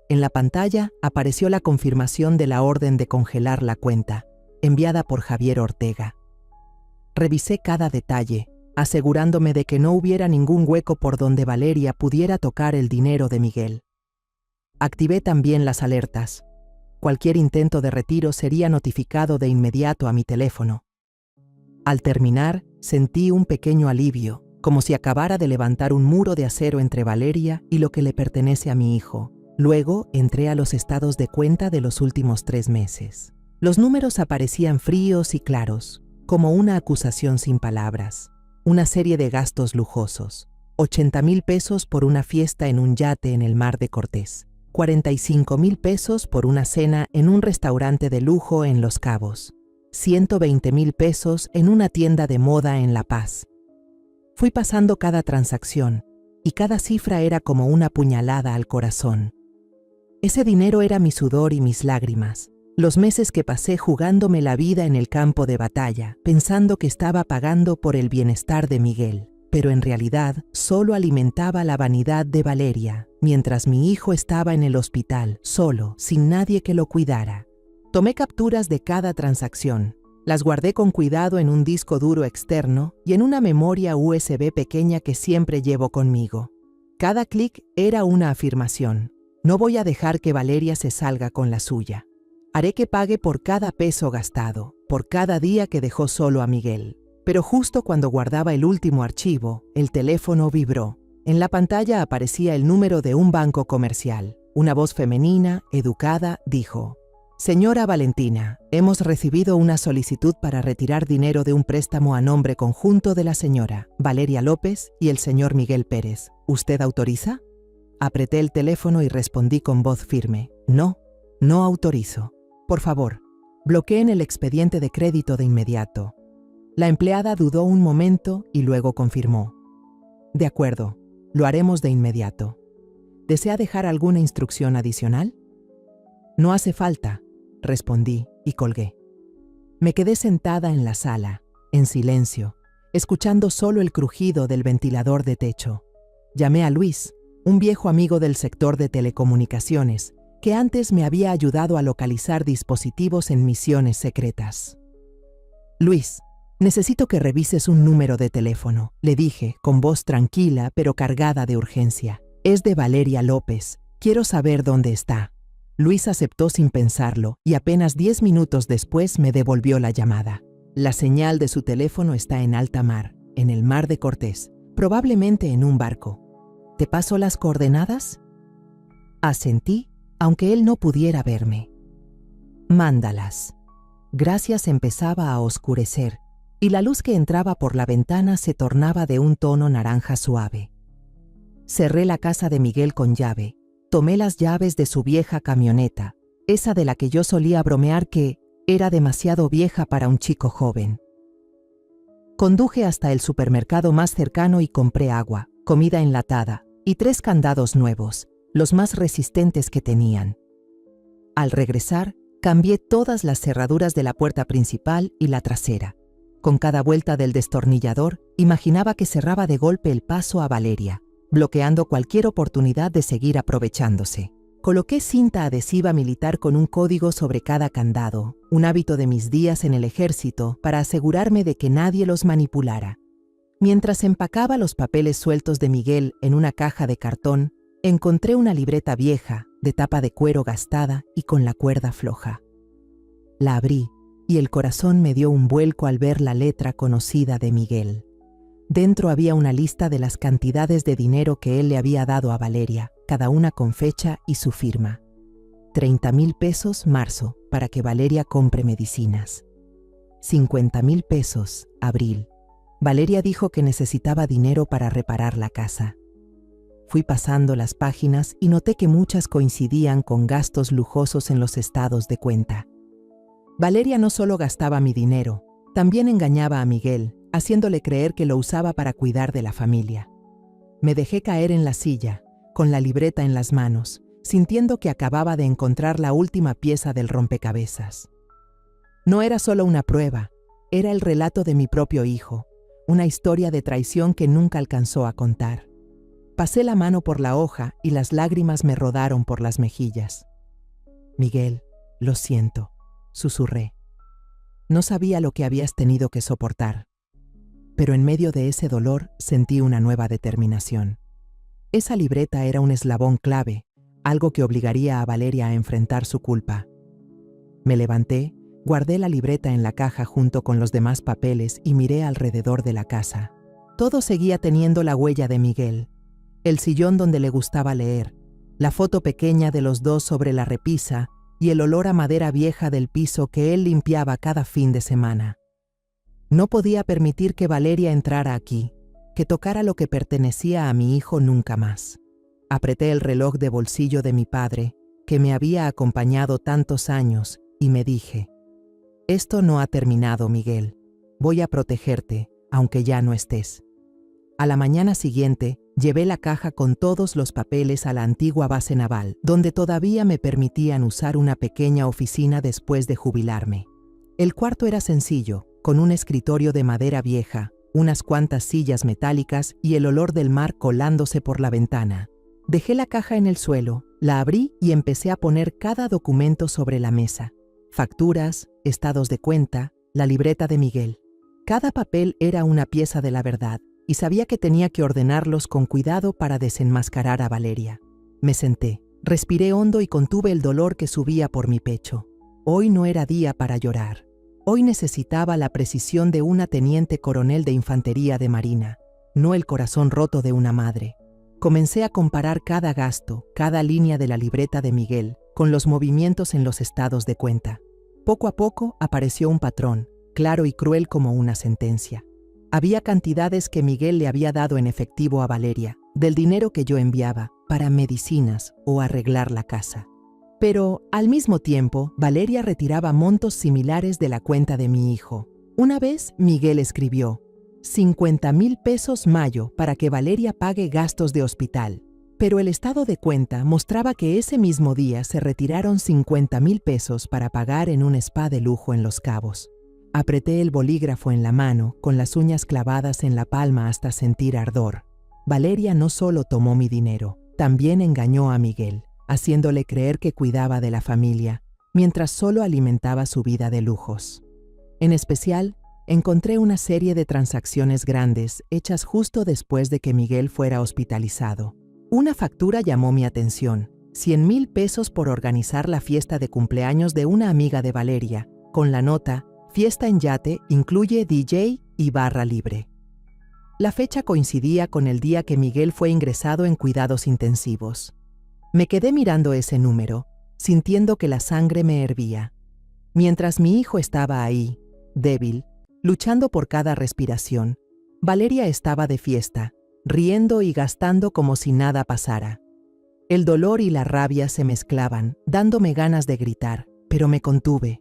Speaker 1: En la pantalla apareció la confirmación de la orden de congelar la cuenta, enviada por Javier Ortega. Revisé cada detalle, asegurándome de que no hubiera ningún hueco por donde Valeria pudiera tocar el dinero de Miguel. Activé también las alertas. Cualquier intento de retiro sería notificado de inmediato a mi teléfono. Al terminar, sentí un pequeño alivio, como si acabara de levantar un muro de acero entre Valeria y lo que le pertenece a mi hijo. Luego entré a los estados de cuenta de los últimos 3 meses. Los números aparecían fríos y claros, como una acusación sin palabras. Una serie de gastos lujosos. 80,000 pesos por una fiesta en un yate en el Mar de Cortés. 45,000 pesos por una cena en un restaurante de lujo en Los Cabos. 120,000 pesos en una tienda de moda en La Paz. Fui pasando cada transacción, y cada cifra era como una puñalada al corazón. Ese dinero era mi sudor y mis lágrimas, los meses que pasé jugándome la vida en el campo de batalla, pensando que estaba pagando por el bienestar de Miguel, pero en realidad solo alimentaba la vanidad de Valeria, mientras mi hijo estaba en el hospital, solo, sin nadie que lo cuidara. Tomé capturas de cada transacción. Las guardé con cuidado en un disco duro externo y en una memoria USB pequeña que siempre llevo conmigo. Cada clic era una afirmación. No voy a dejar que Valeria se salga con la suya. Haré que pague por cada peso gastado, por cada día que dejó solo a Miguel. Pero justo cuando guardaba el último archivo, el teléfono vibró. En la pantalla aparecía el número de un banco comercial. Una voz femenina, educada, dijo: «Señora Valentina, hemos recibido una solicitud para retirar dinero de un préstamo a nombre conjunto de la señora Valeria López y el señor Miguel Pérez. ¿Usted autoriza?». Apreté el teléfono y respondí con voz firme: «No, no autorizo. Por favor, bloqueen el expediente de crédito de inmediato». La empleada dudó un momento y luego confirmó: «De acuerdo, lo haremos de inmediato. ¿Desea dejar alguna instrucción adicional?». «No hace falta», respondí y colgué. Me quedé sentada en la sala, en silencio, escuchando solo el crujido del ventilador de techo. Llamé a Luis, un viejo amigo del sector de telecomunicaciones, que antes me había ayudado a localizar dispositivos en misiones secretas. «Luis, necesito que revises un número de teléfono», le dije, con voz tranquila pero cargada de urgencia. «Es de Valeria López. Quiero saber dónde está». Luis aceptó sin pensarlo y apenas 10 minutos después me devolvió la llamada. «La señal de su teléfono está en alta mar, en el mar de Cortés, probablemente en un barco. ¿Te paso las coordenadas?». Asentí, aunque él no pudiera verme. «Mándalas». Gracias empezaba a oscurecer y la luz que entraba por la ventana se tornaba de un tono naranja suave. Cerré la casa de Miguel con llave. Tomé las llaves de su vieja camioneta, esa de la que yo solía bromear que era demasiado vieja para un chico joven. Conduje hasta el supermercado más cercano y compré agua, comida enlatada y 3 candados nuevos, los más resistentes que tenían. Al regresar, cambié todas las cerraduras de la puerta principal y la trasera. Con cada vuelta del destornillador, imaginaba que cerraba de golpe el paso a Valeria, bloqueando cualquier oportunidad de seguir aprovechándose. Coloqué cinta adhesiva militar con un código sobre cada candado, un hábito de mis días en el ejército, para asegurarme de que nadie los manipulara. Mientras empacaba los papeles sueltos de Miguel en una caja de cartón, encontré una libreta vieja, de tapa de cuero gastada y con la cuerda floja. La abrí y el corazón me dio un vuelco al ver la letra conocida de Miguel. Dentro había una lista de las cantidades de dinero que él le había dado a Valeria, cada una con fecha y su firma. 30,000 pesos marzo, para que Valeria compre medicinas. 50,000 pesos abril. Valeria dijo que necesitaba dinero para reparar la casa. Fui pasando las páginas y noté que muchas coincidían con gastos lujosos en los estados de cuenta. Valeria no solo gastaba mi dinero, también engañaba a Miguel, haciéndole creer que lo usaba para cuidar de la familia. Me dejé caer en la silla, con la libreta en las manos, sintiendo que acababa de encontrar la última pieza del rompecabezas. No era solo una prueba, era el relato de mi propio hijo, una historia de traición que nunca alcanzó a contar. Pasé la mano por la hoja y las lágrimas me rodaron por las mejillas. «Miguel, lo siento», susurré. «No sabía lo que habías tenido que soportar». Pero en medio de ese dolor sentí una nueva determinación. Esa libreta era un eslabón clave, algo que obligaría a Valeria a enfrentar su culpa. Me levanté, guardé la libreta en la caja junto con los demás papeles y miré alrededor de la casa. Todo seguía teniendo la huella de Miguel. El sillón donde le gustaba leer, la foto pequeña de los dos sobre la repisa y el olor a madera vieja del piso que él limpiaba cada fin de semana. No podía permitir que Valeria entrara aquí, que tocara lo que pertenecía a mi hijo nunca más. Apreté el reloj de bolsillo de mi padre, que me había acompañado tantos años, y me dije: «Esto no ha terminado, Miguel. Voy a protegerte, aunque ya no estés». A la mañana siguiente, llevé la caja con todos los papeles a la antigua base naval, donde todavía me permitían usar una pequeña oficina después de jubilarme. El cuarto era sencillo, con un escritorio de madera vieja, unas cuantas sillas metálicas y el olor del mar colándose por la ventana. Dejé la caja en el suelo, la abrí y empecé a poner cada documento sobre la mesa. Facturas, estados de cuenta, La libreta de Miguel. Cada papel era una pieza de la verdad, y sabía que tenía que ordenarlos con cuidado para desenmascarar a Valeria. Me senté, respiré hondo y contuve el dolor que subía por mi pecho. Hoy no era día para llorar. Hoy necesitaba la precisión de una teniente coronel de infantería de marina, no el corazón roto de una madre. Comencé a comparar cada gasto, cada línea de la libreta de Miguel, con los movimientos en los estados de cuenta. Poco a poco apareció un patrón, claro y cruel como una sentencia. Había cantidades que Miguel le había dado en efectivo a Valeria, del dinero que yo enviaba, para medicinas o arreglar la casa. Pero, al mismo tiempo, Valeria retiraba montos similares de la cuenta de mi hijo. Una vez, Miguel escribió: 50,000 pesos mayo para que Valeria pague gastos de hospital. Pero el estado de cuenta mostraba que ese mismo día se retiraron 50,000 pesos para pagar en un spa de lujo en Los Cabos. Apreté el bolígrafo en la mano, con las uñas clavadas en la palma hasta sentir ardor. Valeria no solo tomó mi dinero, también engañó a Miguel, haciéndole creer que cuidaba de la familia, mientras solo alimentaba su vida de lujos. En especial, encontré una serie de transacciones grandes hechas justo después de que Miguel fuera hospitalizado. Una factura llamó mi atención: 100,000 pesos por organizar la fiesta de cumpleaños de una amiga de Valeria, con la nota: fiesta en yate, incluye DJ y barra libre. La fecha coincidía con el día que Miguel fue ingresado en cuidados intensivos. Me quedé mirando ese número, sintiendo que la sangre me hervía. Mientras mi hijo estaba ahí, débil, luchando por cada respiración, Valeria estaba de fiesta, riendo y gastando como si nada pasara. El dolor y la rabia se mezclaban, dándome ganas de gritar, pero me contuve.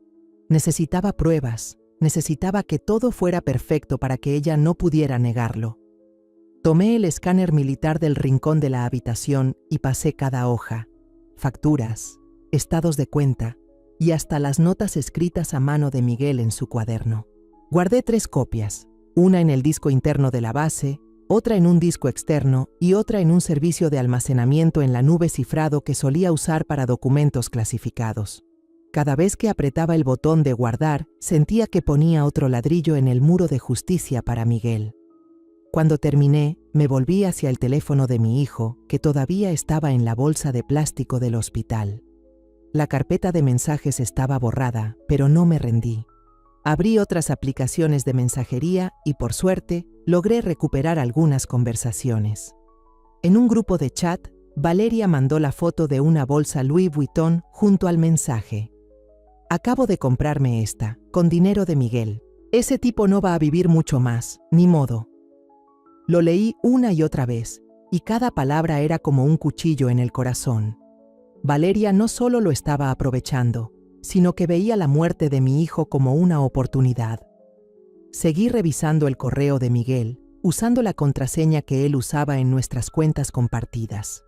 Speaker 1: Necesitaba pruebas, necesitaba que todo fuera perfecto para que ella no pudiera negarlo. Tomé el escáner militar del rincón de la habitación y pasé cada hoja: facturas, estados de cuenta y hasta las notas escritas a mano de Miguel en su cuaderno. Guardé 3 copias, una en el disco interno de la base, otra en un disco externo y otra en un servicio de almacenamiento en la nube cifrado que solía usar para documentos clasificados. Cada vez que apretaba el botón de guardar, sentía que ponía otro ladrillo en el muro de justicia para Miguel. Cuando terminé, me volví hacia el teléfono de mi hijo, que todavía estaba en la bolsa de plástico del hospital. La carpeta de mensajes estaba borrada, pero no me rendí. Abrí otras aplicaciones de mensajería y, por suerte, logré recuperar algunas conversaciones. En un grupo de chat, Valeria mandó la foto de una bolsa Louis Vuitton junto al mensaje: acabo de comprarme esta, con dinero de Miguel. Ese tipo no va a vivir mucho más, ni modo. Lo leí una y otra vez, y cada palabra era como un cuchillo en el corazón. Valeria no solo lo estaba aprovechando, sino que veía la muerte de mi hijo como una oportunidad. Seguí revisando el correo de Miguel, usando la contraseña que él usaba en nuestras cuentas compartidas.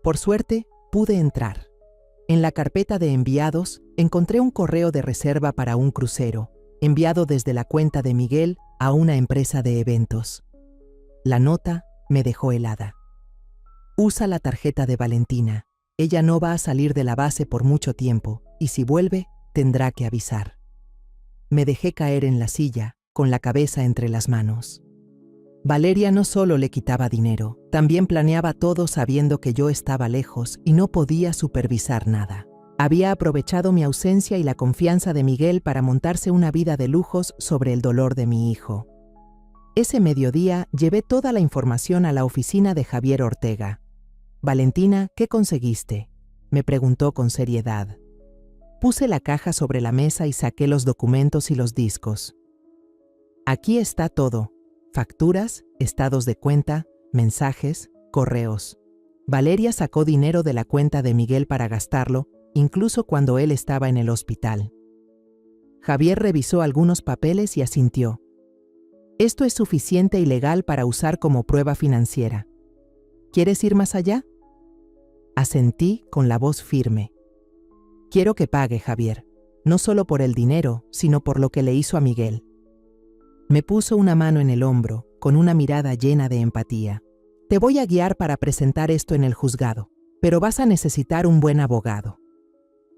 Speaker 1: Por suerte, pude entrar. En la carpeta de enviados, encontré un correo de reserva para un crucero, enviado desde la cuenta de Miguel a una empresa de eventos. La nota me dejó helada. Usa la tarjeta de Valentina. Ella no va a salir de la base por mucho tiempo, y si vuelve, tendrá que avisar. Me dejé caer en la silla, con la cabeza entre las manos. Valeria no solo le quitaba dinero, también planeaba todo sabiendo que yo estaba lejos y no podía supervisar nada. Había aprovechado mi ausencia y la confianza de Miguel para montarse una vida de lujos sobre el dolor de mi hijo. Ese mediodía llevé toda la información a la oficina de Javier Ortega. «Valentina, ¿qué conseguiste?», me preguntó con seriedad. Puse la caja sobre la mesa y saqué los documentos y los discos. Aquí está todo: facturas, estados de cuenta, mensajes, correos. Valeria sacó dinero de la cuenta de Miguel para gastarlo, incluso cuando él estaba en el hospital. Javier revisó algunos papeles y asintió. Esto es suficiente y legal para usar como prueba financiera. ¿Quieres ir más allá? Asentí con la voz firme. Quiero que pague, Javier, no solo por el dinero, sino por lo que le hizo a Miguel. Me puso una mano en el hombro, con una mirada llena de empatía. Te voy a guiar para presentar esto en el juzgado, pero vas a necesitar un buen abogado.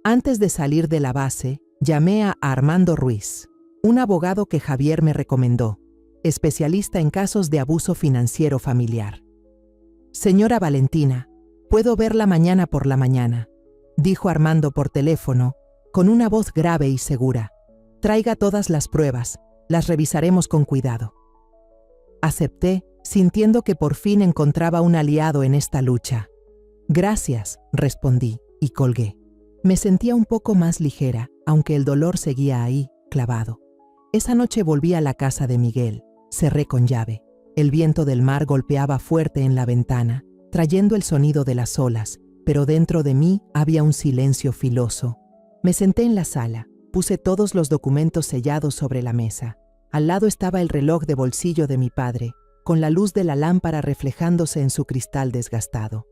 Speaker 1: Antes de salir de la base, llamé a Armando Ruiz. Un abogado que Javier me recomendó, especialista en casos de abuso financiero familiar. Señora Valentina, puedo verla mañana por la mañana, dijo Armando por teléfono, con una voz grave y segura. Traiga todas las pruebas, las revisaremos con cuidado. Acepté, sintiendo que por fin encontraba un aliado en esta lucha. Gracias, respondí, y colgué. Me sentía un poco más ligera, aunque el dolor seguía ahí, clavado. Esa noche volví a la casa de Miguel, cerré con llave. El viento del mar golpeaba fuerte en la ventana, trayendo el sonido de las olas, pero dentro de mí había un silencio filoso. Me senté en la sala, puse todos los documentos sellados sobre la mesa. Al lado estaba el reloj de bolsillo de mi padre, con la luz de la lámpara reflejándose en su cristal desgastado.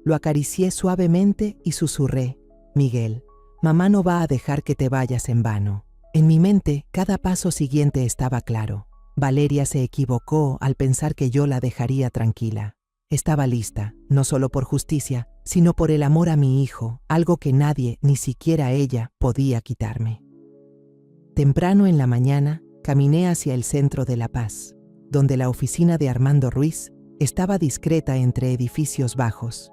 Speaker 1: Lo acaricié suavemente y susurré: Miguel, mamá no va a dejar que te vayas en vano. En mi mente, cada paso siguiente estaba claro. Valeria se equivocó al pensar que yo la dejaría tranquila. Estaba lista, no solo por justicia, sino por el amor a mi hijo, algo que nadie, ni siquiera ella, podía quitarme. Temprano en la mañana, caminé hacia el centro de La Paz, donde la oficina de Armando Ruiz estaba discreta entre edificios bajos.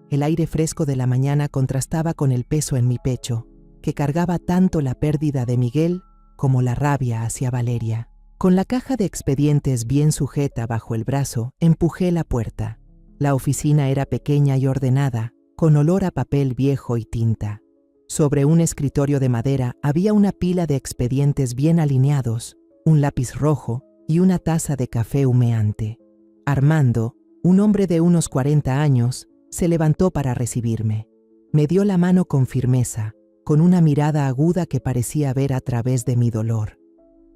Speaker 1: El aire fresco de la mañana contrastaba con el peso en mi pecho, que cargaba tanto la pérdida de Miguel como la rabia hacia Valeria. Con la caja de expedientes bien sujeta bajo el brazo, empujé la puerta. La oficina era pequeña y ordenada, con olor a papel viejo y tinta. Sobre un escritorio de madera había una pila de expedientes bien alineados, un lápiz rojo y una taza de café humeante. Armando, un hombre de unos 40 años, se levantó para recibirme. Me dio la mano con firmeza, con una mirada aguda que parecía ver a través de mi dolor.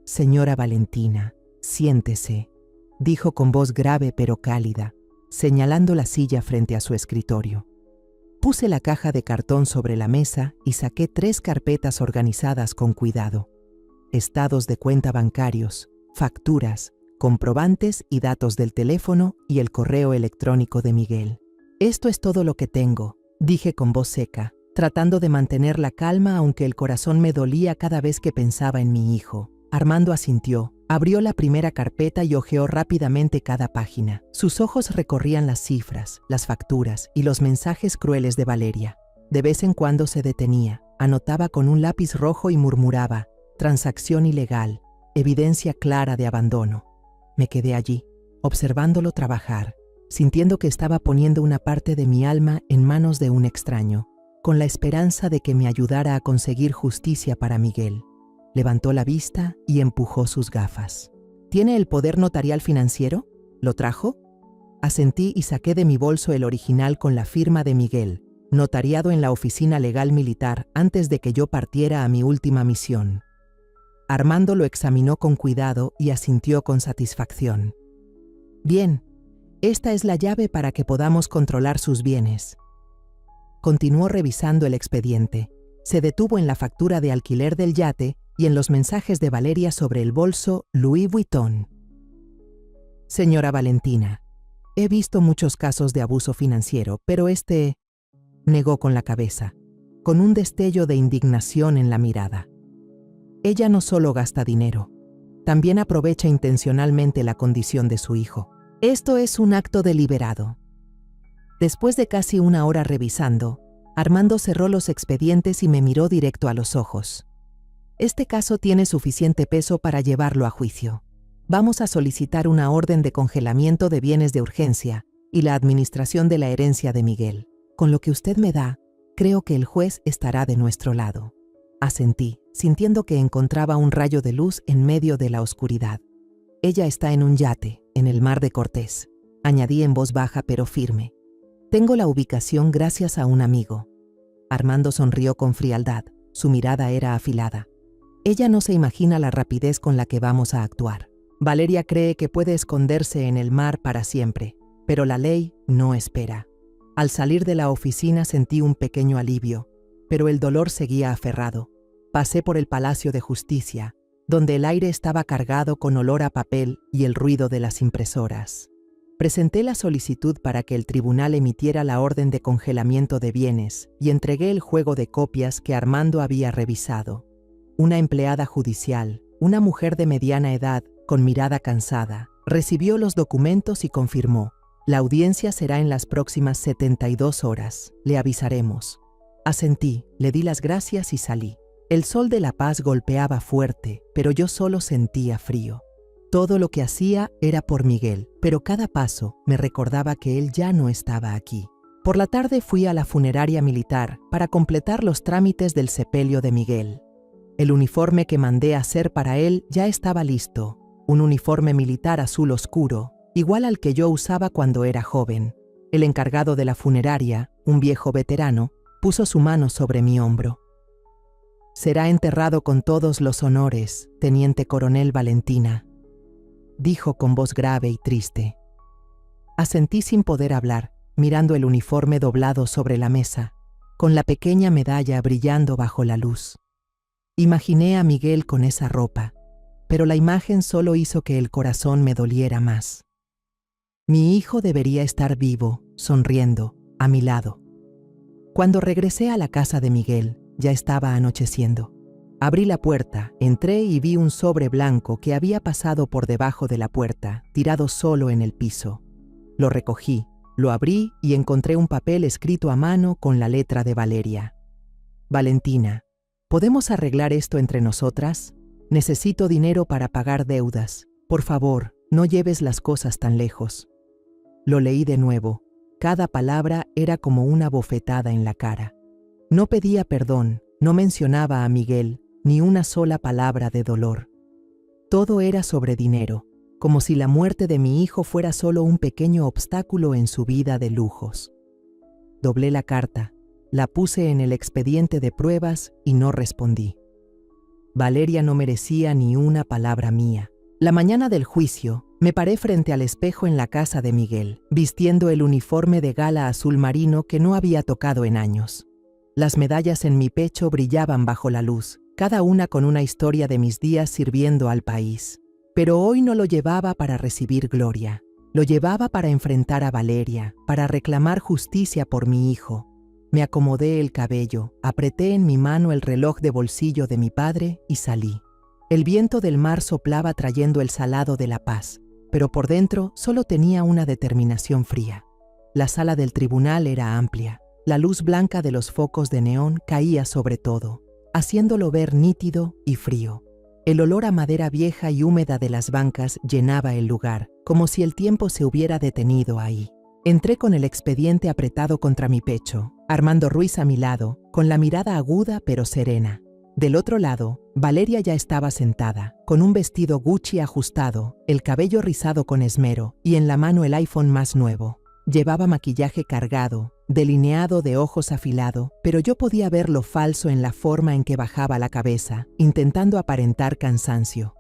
Speaker 1: Señora Valentina, siéntese, dijo con voz grave pero cálida, señalando la silla frente a su escritorio. Puse la caja de cartón sobre la mesa y saqué 3 carpetas organizadas con cuidado. Estados de cuenta bancarios, facturas, comprobantes y datos del teléfono y el correo electrónico de Miguel. Esto es todo lo que tengo, dije con voz seca, tratando de mantener la calma aunque el corazón me dolía cada vez que pensaba en mi hijo. Armando asintió, abrió la primera carpeta y hojeó rápidamente cada página. Sus ojos recorrían las cifras, las facturas y los mensajes crueles de Valeria. De vez en cuando se detenía, anotaba con un lápiz rojo y murmuraba: transacción ilegal, evidencia clara de abandono. Me quedé allí, observándolo trabajar, sintiendo que estaba poniendo una parte de mi alma en manos de un extraño, con la esperanza de que me ayudara a conseguir justicia para Miguel. Levantó la vista y empujó sus gafas. ¿Tiene el poder notarial financiero? ¿Lo trajo? Asentí y saqué de mi bolso el original con la firma de Miguel, notariado en la oficina legal militar antes de que yo partiera a mi última misión. Armando lo examinó con cuidado y asintió con satisfacción. Bien, esta es la llave para que podamos controlar sus bienes. Continuó revisando el expediente. Se detuvo en la factura de alquiler del yate y en los mensajes de Valeria sobre el bolso Louis Vuitton. Señora Valentina, he visto muchos casos de abuso financiero, pero este... negó con la cabeza, con un destello de indignación en la mirada. Ella no solo gasta dinero, también aprovecha intencionalmente la condición de su hijo. Esto es un acto deliberado. Después de casi una hora revisando, Armando cerró los expedientes y me miró directo a los ojos. Este caso tiene suficiente peso para llevarlo a juicio. Vamos a solicitar una orden de congelamiento de bienes de urgencia y la administración de la herencia de Miguel. Con lo que usted me da, creo que el juez estará de nuestro lado. Asentí, sintiendo que encontraba un rayo de luz en medio de la oscuridad. Ella está en un yate, en el Mar de Cortés, añadí en voz baja pero firme. Tengo la ubicación gracias a un amigo. Armando sonrió con frialdad, su mirada era afilada. Ella no se imagina la rapidez con la que vamos a actuar. Valeria cree que puede esconderse en el mar para siempre, pero la ley no espera. Al salir de la oficina sentí un pequeño alivio, pero el dolor seguía aferrado. Pasé por el Palacio de Justicia, donde el aire estaba cargado con olor a papel y el ruido de las impresoras. Presenté la solicitud para que el tribunal emitiera la orden de congelamiento de bienes y entregué el juego de copias que Armando había revisado. Una empleada judicial, una mujer de mediana edad, con mirada cansada, recibió los documentos y confirmó: la audiencia será en las próximas 72 horas, le avisaremos. Asentí, le di las gracias y salí. El sol de La Paz golpeaba fuerte, pero yo solo sentía frío. Todo lo que hacía era por Miguel, pero cada paso me recordaba que él ya no estaba aquí. Por la tarde fui a la funeraria militar para completar los trámites del sepelio de Miguel. El uniforme que mandé hacer para él ya estaba listo, un uniforme militar azul oscuro, igual al que yo usaba cuando era joven. El encargado de la funeraria, un viejo veterano, puso su mano sobre mi hombro. «Será enterrado con todos los honores, teniente coronel Valentina», dijo con voz grave y triste. Asentí sin poder hablar, mirando el uniforme doblado sobre la mesa, con la pequeña medalla brillando bajo la luz. Imaginé a Miguel con esa ropa, pero la imagen solo hizo que el corazón me doliera más. Mi hijo debería estar vivo, sonriendo, a mi lado. Cuando regresé a la casa de Miguel, ya estaba anocheciendo. Abrí la puerta, entré y vi un sobre blanco que había pasado por debajo de la puerta, tirado solo en el piso. Lo recogí, lo abrí y encontré un papel escrito a mano con la letra de Valeria. «Valentina, ¿podemos arreglar esto entre nosotras? Necesito dinero para pagar deudas. Por favor, no lleves las cosas tan lejos». Lo leí de nuevo. Cada palabra era como una bofetada en la cara. No pedía perdón, no mencionaba a Miguel, ni una sola palabra de dolor. Todo era sobre dinero, como si la muerte de mi hijo fuera solo un pequeño obstáculo en su vida de lujos. Doblé la carta, la puse en el expediente de pruebas y no respondí. Valeria no merecía ni una palabra mía. La mañana del juicio, me paré frente al espejo en la casa de Miguel, vistiendo el uniforme de gala azul marino que no había tocado en años. Las medallas en mi pecho brillaban bajo la luz, cada una con una historia de mis días sirviendo al país. Pero hoy no lo llevaba para recibir gloria. Lo llevaba para enfrentar a Valeria, para reclamar justicia por mi hijo. Me acomodé el cabello, apreté en mi mano el reloj de bolsillo de mi padre y salí. El viento del mar soplaba trayendo el salado de La Paz, pero por dentro solo tenía una determinación fría. La sala del tribunal era amplia. La luz blanca de los focos de neón caía sobre todo, haciéndolo ver nítido y frío. El olor a madera vieja y húmeda de las bancas llenaba el lugar, como si el tiempo se hubiera detenido ahí. Entré con el expediente apretado contra mi pecho, Armando Ruiz a mi lado, con la mirada aguda pero serena. Del otro lado, Valeria ya estaba sentada, con un vestido Gucci ajustado, el cabello rizado con esmero y en la mano el iPhone más nuevo. Llevaba maquillaje cargado, delineado de ojos afilado, pero yo podía ver lo falso en la forma en que bajaba la cabeza, intentando aparentar cansancio.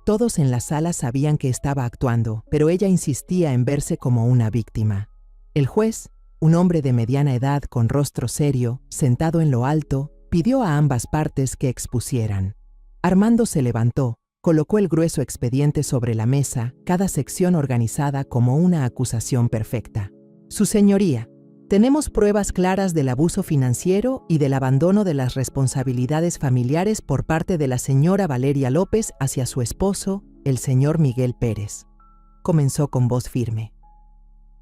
Speaker 1: Todos en la sala sabían que estaba actuando, pero ella insistía en verse como una víctima. El juez, un hombre de mediana edad con rostro serio, sentado en lo alto, pidió a ambas partes que expusieran. Armando se levantó, colocó el grueso expediente sobre la mesa, cada sección organizada como una acusación perfecta. «Su señoría, tenemos pruebas claras del abuso financiero y del abandono de las responsabilidades familiares por parte de la señora Valeria López hacia su esposo, el señor Miguel Pérez», comenzó con voz firme.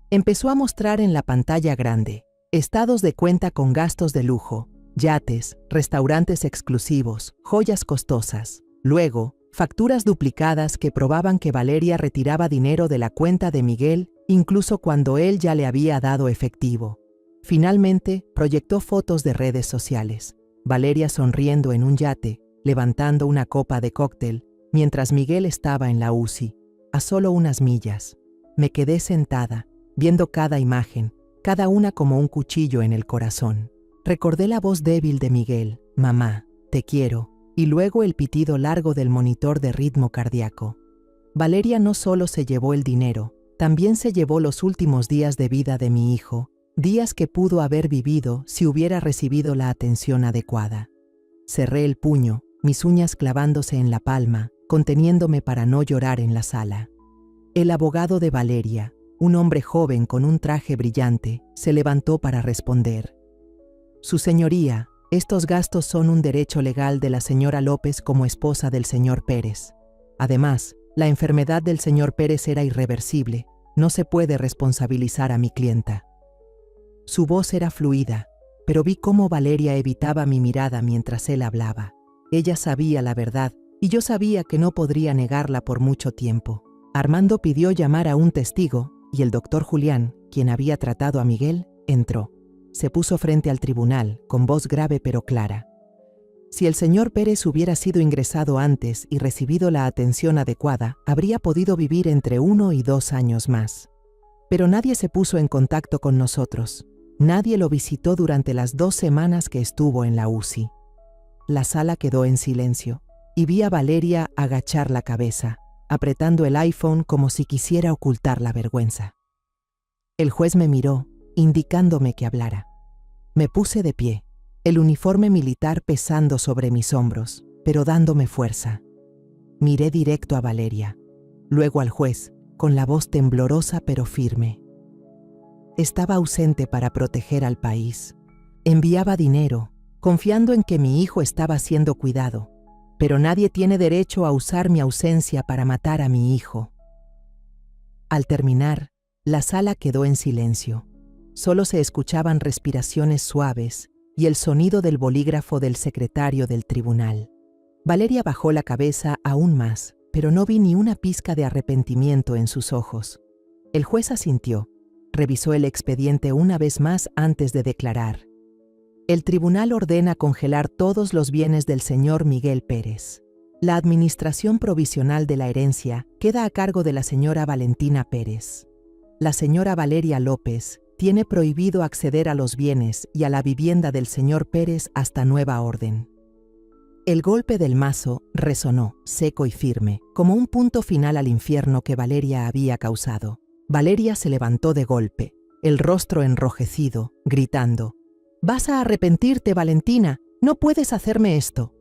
Speaker 1: Empezó a mostrar en la pantalla grande estados de cuenta con gastos de lujo, yates, restaurantes exclusivos, joyas costosas. Luego, facturas duplicadas que probaban que Valeria retiraba dinero de la cuenta de Miguel, incluso cuando él ya le había dado efectivo. Finalmente, proyectó fotos de redes sociales. Valeria sonriendo en un yate, levantando una copa de cóctel, mientras Miguel estaba en la UCI, a solo unas millas. Me quedé sentada, viendo cada imagen, cada una como un cuchillo en el corazón. Recordé la voz débil de Miguel: «Mamá, te quiero», y luego el pitido largo del monitor de ritmo cardíaco. Valeria no solo se llevó el dinero, también se llevó los últimos días de vida de mi hijo, días que pudo haber vivido si hubiera recibido la atención adecuada. Cerré el puño, mis uñas clavándose en la palma, conteniéndome para no llorar en la sala. El abogado de Valeria, un hombre joven con un traje brillante, se levantó para responder. «Su señoría, Estos gastos son un derecho legal de la señora López como esposa del señor Pérez. Además, la enfermedad del señor Pérez era irreversible. No se puede responsabilizar a mi clienta. Su voz era fluida, pero vi cómo Valeria evitaba mi mirada mientras él hablaba. Ella sabía la verdad y yo sabía que no podría negarla por mucho tiempo. Armando pidió llamar a un testigo y el doctor Julián, quien había tratado a Miguel, entró. Se puso frente al tribunal, con voz grave pero clara. Si el señor Pérez hubiera sido ingresado antes y recibido la atención adecuada, habría podido vivir entre 1 y 2 años más. Pero nadie se puso en contacto con nosotros. Nadie lo visitó durante las 2 semanas que estuvo en la UCI. La sala quedó en silencio y vi a Valeria agachar la cabeza, apretando el iPhone como si quisiera ocultar la vergüenza. El juez me miró, indicándome que hablara. Me puse de pie, el uniforme militar pesando sobre mis hombros, pero dándome fuerza. Miré directo a Valeria, luego al juez, con la voz temblorosa pero firme. Estaba ausente para proteger al país. Enviaba dinero, confiando en que mi hijo estaba siendo cuidado, pero nadie tiene derecho a usar mi ausencia para matar a mi hijo. Al terminar, la sala quedó en silencio. Solo se escuchaban respiraciones suaves y el sonido del bolígrafo del secretario del tribunal. Valeria bajó la cabeza aún más, pero no vi ni una pizca de arrepentimiento en sus ojos. El juez asintió, revisó el expediente una vez más antes de declarar. El tribunal ordena congelar todos los bienes del señor Miguel Pérez. La administración provisional de la herencia queda a cargo de la señora Valentina Pérez. La señora Valeria López tiene prohibido acceder a los bienes y a la vivienda del señor Pérez hasta nueva orden. El golpe del mazo resonó, seco y firme, como un punto final al infierno que Valeria había causado. Valeria se levantó de golpe, el rostro enrojecido, gritando: «¡Vas a arrepentirte, Valentina! ¡No puedes hacerme esto!».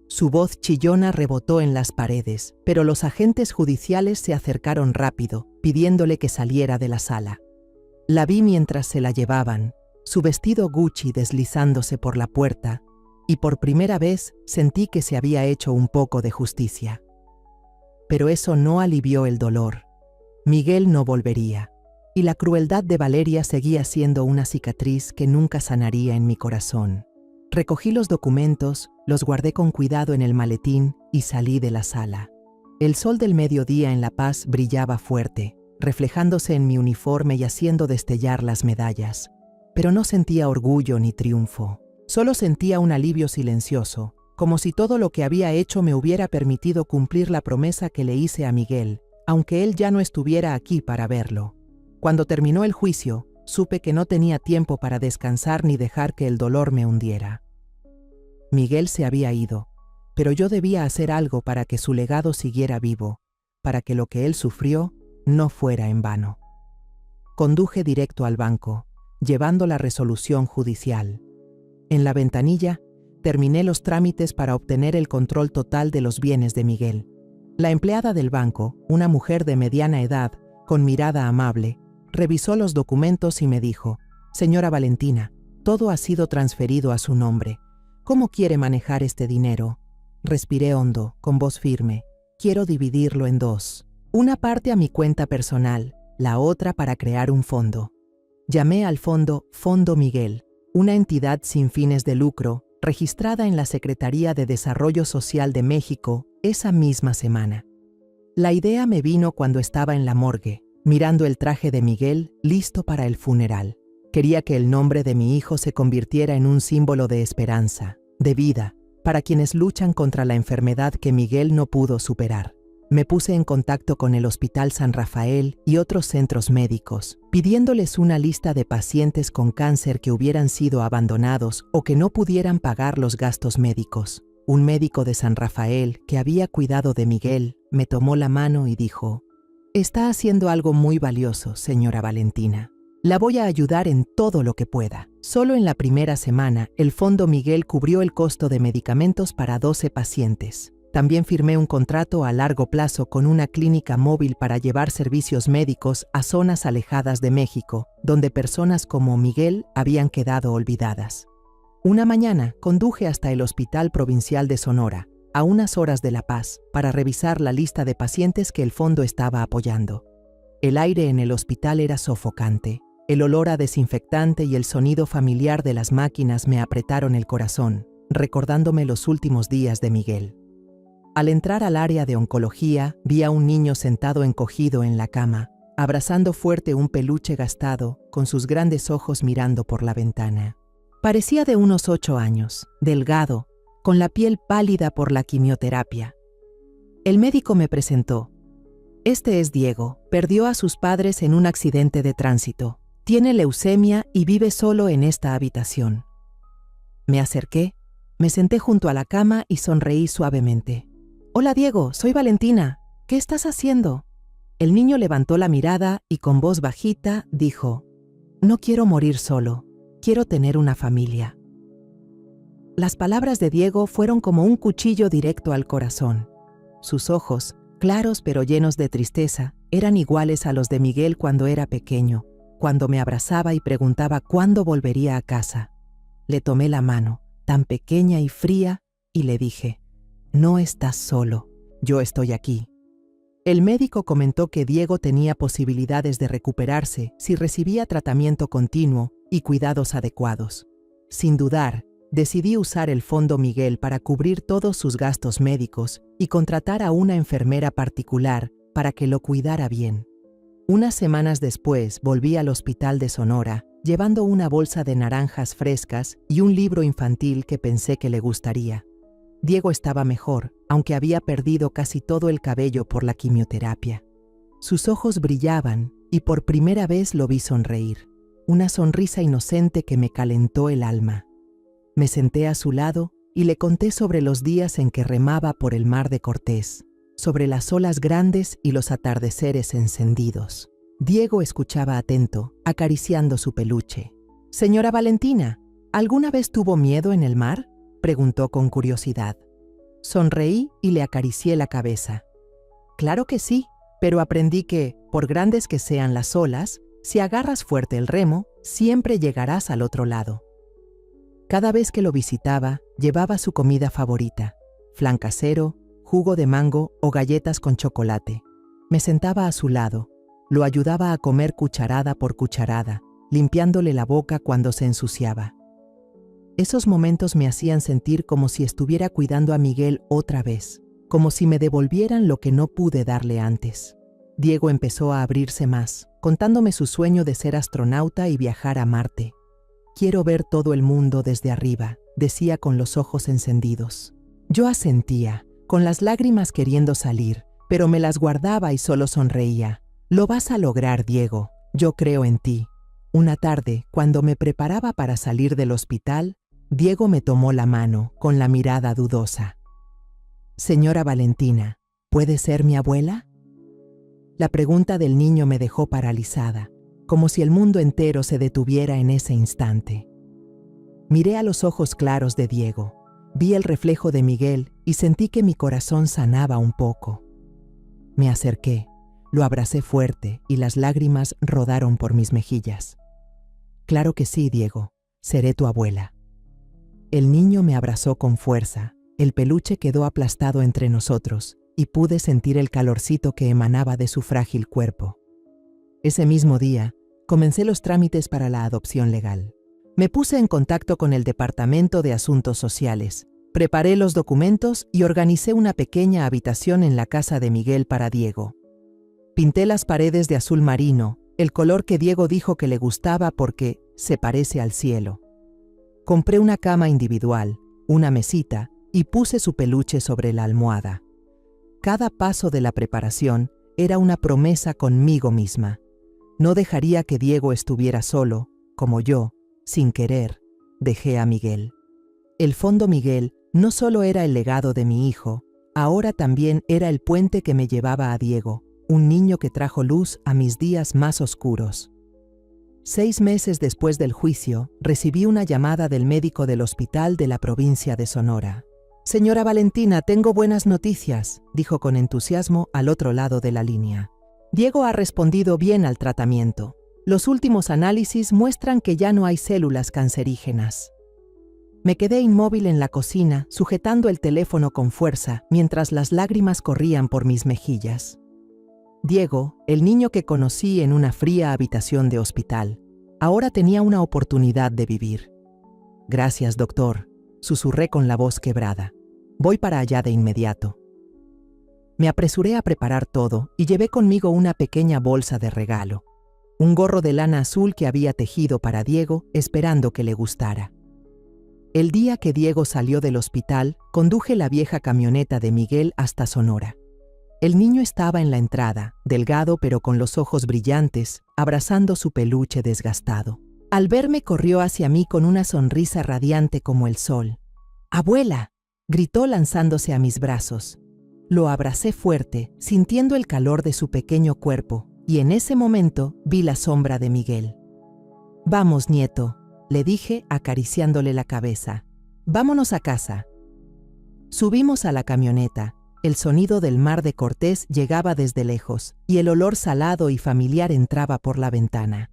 Speaker 1: Su voz chillona rebotó en las paredes, pero los agentes judiciales se acercaron rápido, pidiéndole que saliera de la sala. La vi mientras se la llevaban, su vestido Gucci deslizándose por la puerta, y por primera vez sentí que se había hecho un poco de justicia. Pero eso no alivió el dolor. Miguel no volvería, y la crueldad de Valeria seguía siendo una cicatriz que nunca sanaría en mi corazón. Recogí los documentos, los guardé con cuidado en el maletín y salí de la sala. El sol del mediodía en La Paz brillaba fuerte, reflejándose en mi uniforme y haciendo destellar las medallas. Pero no sentía orgullo ni triunfo. Solo sentía un alivio silencioso, como si todo lo que había hecho me hubiera permitido cumplir la promesa que le hice a Miguel, aunque él ya no estuviera aquí para verlo. Cuando terminó el juicio, supe que no tenía tiempo para descansar ni dejar que el dolor me hundiera. Miguel se había ido, pero yo debía hacer algo para que su legado siguiera vivo, para que lo que él sufrió no fuera en vano. Conduje directo al banco, llevando la resolución judicial. En la ventanilla, terminé los trámites para obtener el control total de los bienes de Miguel. La empleada del banco, una mujer de mediana edad, con mirada amable, revisó los documentos y me dijo: «Señora Valentina, todo ha sido transferido a su nombre. ¿Cómo quiere manejar este dinero?». Respiré hondo, con voz firme. «Quiero dividirlo en 2. Una parte a mi cuenta personal, la otra para crear un fondo». Llamé al fondo Fondo Miguel, una entidad sin fines de lucro, registrada en la Secretaría de Desarrollo Social de México esa misma semana. La idea me vino cuando estaba en la morgue, mirando el traje de Miguel listo para el funeral. Quería que el nombre de mi hijo se convirtiera en un símbolo de esperanza, de vida, para quienes luchan contra la enfermedad que Miguel no pudo superar. Me puse en contacto con el Hospital San Rafael y otros centros médicos, pidiéndoles una lista de pacientes con cáncer que hubieran sido abandonados o que no pudieran pagar los gastos médicos. Un médico de San Rafael, que había cuidado de Miguel, me tomó la mano y dijo: «Está haciendo algo muy valioso, señora Valentina. La voy a ayudar en todo lo que pueda». Solo en la primera semana, el Fondo Miguel cubrió el costo de medicamentos para 12 pacientes. También firmé un contrato a largo plazo con una clínica móvil para llevar servicios médicos a zonas alejadas de México, donde personas como Miguel habían quedado olvidadas. Una mañana conduje hasta el Hospital Provincial de Sonora, a unas horas de La Paz, para revisar la lista de pacientes que el fondo estaba apoyando. El aire en el hospital era sofocante. El olor a desinfectante y el sonido familiar de las máquinas me apretaron el corazón, recordándome los últimos días de Miguel. Al entrar al área de oncología, vi a un niño sentado encogido en la cama, abrazando fuerte un peluche gastado, con sus grandes ojos mirando por la ventana. Parecía de unos 8 años, delgado, con la piel pálida por la quimioterapia. El médico me presentó. Este es Diego, perdió a sus padres en un accidente de tránsito. Tiene leucemia y vive solo en esta habitación. Me acerqué, me senté junto a la cama y sonreí suavemente. Hola Diego, soy Valentina. ¿Qué estás haciendo? El niño levantó la mirada y con voz bajita dijo, no quiero morir solo, quiero tener una familia. Las palabras de Diego fueron como un cuchillo directo al corazón. Sus ojos, claros pero llenos de tristeza, eran iguales a los de Miguel cuando era pequeño, cuando me abrazaba y preguntaba cuándo volvería a casa. Le tomé la mano, tan pequeña y fría, y le dije, no estás solo, yo estoy aquí. El médico comentó que Diego tenía posibilidades de recuperarse si recibía tratamiento continuo y cuidados adecuados. Sin dudar, decidí usar el Fondo Miguel para cubrir todos sus gastos médicos y contratar a una enfermera particular para que lo cuidara bien. Unas semanas después volví al Hospital de Sonora, llevando una bolsa de naranjas frescas y un libro infantil que pensé que le gustaría. Diego estaba mejor, aunque había perdido casi todo el cabello por la quimioterapia. Sus ojos brillaban y por primera vez lo vi sonreír, una sonrisa inocente que me calentó el alma. Me senté a su lado y le conté sobre los días en que remaba por el mar de Cortés, sobre las olas grandes y los atardeceres encendidos. Diego escuchaba atento, acariciando su peluche. «Señora Valentina, ¿alguna vez tuvo miedo en el mar?», preguntó con curiosidad. Sonreí y le acaricié la cabeza. «Claro que sí, pero aprendí que, por grandes que sean las olas, si agarras fuerte el remo, siempre llegarás al otro lado». Cada vez que lo visitaba, llevaba su comida favorita, flan casero, jugo de mango o galletas con chocolate. Me sentaba a su lado, lo ayudaba a comer cucharada por cucharada, limpiándole la boca cuando se ensuciaba. Esos momentos me hacían sentir como si estuviera cuidando a Miguel otra vez, como si me devolvieran lo que no pude darle antes. Diego empezó a abrirse más, contándome su sueño de ser astronauta y viajar a Marte. «Quiero ver todo el mundo desde arriba», decía con los ojos encendidos. Yo asentía, con las lágrimas queriendo salir, pero me las guardaba y solo sonreía. «Lo vas a lograr, Diego, yo creo en ti». Una tarde, cuando me preparaba para salir del hospital, Diego me tomó la mano, con la mirada dudosa. «Señora Valentina, ¿puede ser mi abuela?». La pregunta del niño me dejó paralizada, como si el mundo entero se detuviera en ese instante. Miré a los ojos claros de Diego, vi el reflejo de Miguel y sentí que mi corazón sanaba un poco. Me acerqué, lo abracé fuerte y las lágrimas rodaron por mis mejillas. «Claro que sí, Diego, seré tu abuela». El niño me abrazó con fuerza, el peluche quedó aplastado entre nosotros y pude sentir el calorcito que emanaba de su frágil cuerpo. Ese mismo día, comencé los trámites para la adopción legal. Me puse en contacto con el Departamento de Asuntos Sociales, preparé los documentos y organicé una pequeña habitación en la casa de Miguel para Diego. Pinté las paredes de azul marino, el color que Diego dijo que le gustaba porque se parece al cielo. Compré una cama individual, una mesita y puse su peluche sobre la almohada. Cada paso de la preparación era una promesa conmigo misma. No dejaría que Diego estuviera solo, como yo, sin querer, dejé a Miguel. El Fondo Miguel no solo era el legado de mi hijo, ahora también era el puente que me llevaba a Diego, un niño que trajo luz a mis días más oscuros. 6 meses después del juicio, recibí una llamada del médico del hospital de la provincia de Sonora. «Señora Valentina, tengo buenas noticias», dijo con entusiasmo al otro lado de la línea. «Diego ha respondido bien al tratamiento. Los últimos análisis muestran que ya no hay células cancerígenas». Me quedé inmóvil en la cocina, sujetando el teléfono con fuerza, mientras las lágrimas corrían por mis mejillas. Diego, el niño que conocí en una fría habitación de hospital, ahora tenía una oportunidad de vivir. «Gracias, doctor», susurré con la voz quebrada. «Voy para allá de inmediato». Me apresuré a preparar todo y llevé conmigo una pequeña bolsa de regalo, un gorro de lana azul que había tejido para Diego, esperando que le gustara. El día que Diego salió del hospital, conduje la vieja camioneta de Miguel hasta Sonora. El niño estaba en la entrada, delgado pero con los ojos brillantes, abrazando su peluche desgastado. Al verme corrió hacia mí con una sonrisa radiante como el sol. «¡Abuela!», gritó lanzándose a mis brazos. Lo abracé fuerte, sintiendo el calor de su pequeño cuerpo, y en ese momento vi la sombra de Miguel. «Vamos, nieto», le dije acariciándole la cabeza. «Vámonos a casa». Subimos a la camioneta. El sonido del mar de Cortés llegaba desde lejos, y el olor salado y familiar entraba por la ventana.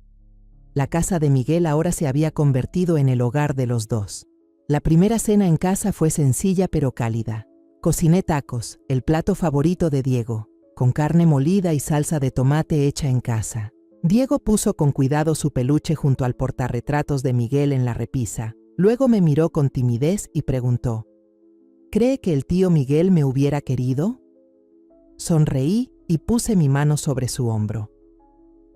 Speaker 1: La casa de Miguel ahora se había convertido en el hogar de los dos. La primera cena en casa fue sencilla pero cálida. Cociné tacos, el plato favorito de Diego, con carne molida y salsa de tomate hecha en casa. Diego puso con cuidado su peluche junto al portarretratos de Miguel en la repisa. Luego me miró con timidez y preguntó: «¿Cree que el tío Miguel me hubiera querido?». Sonreí y puse mi mano sobre su hombro.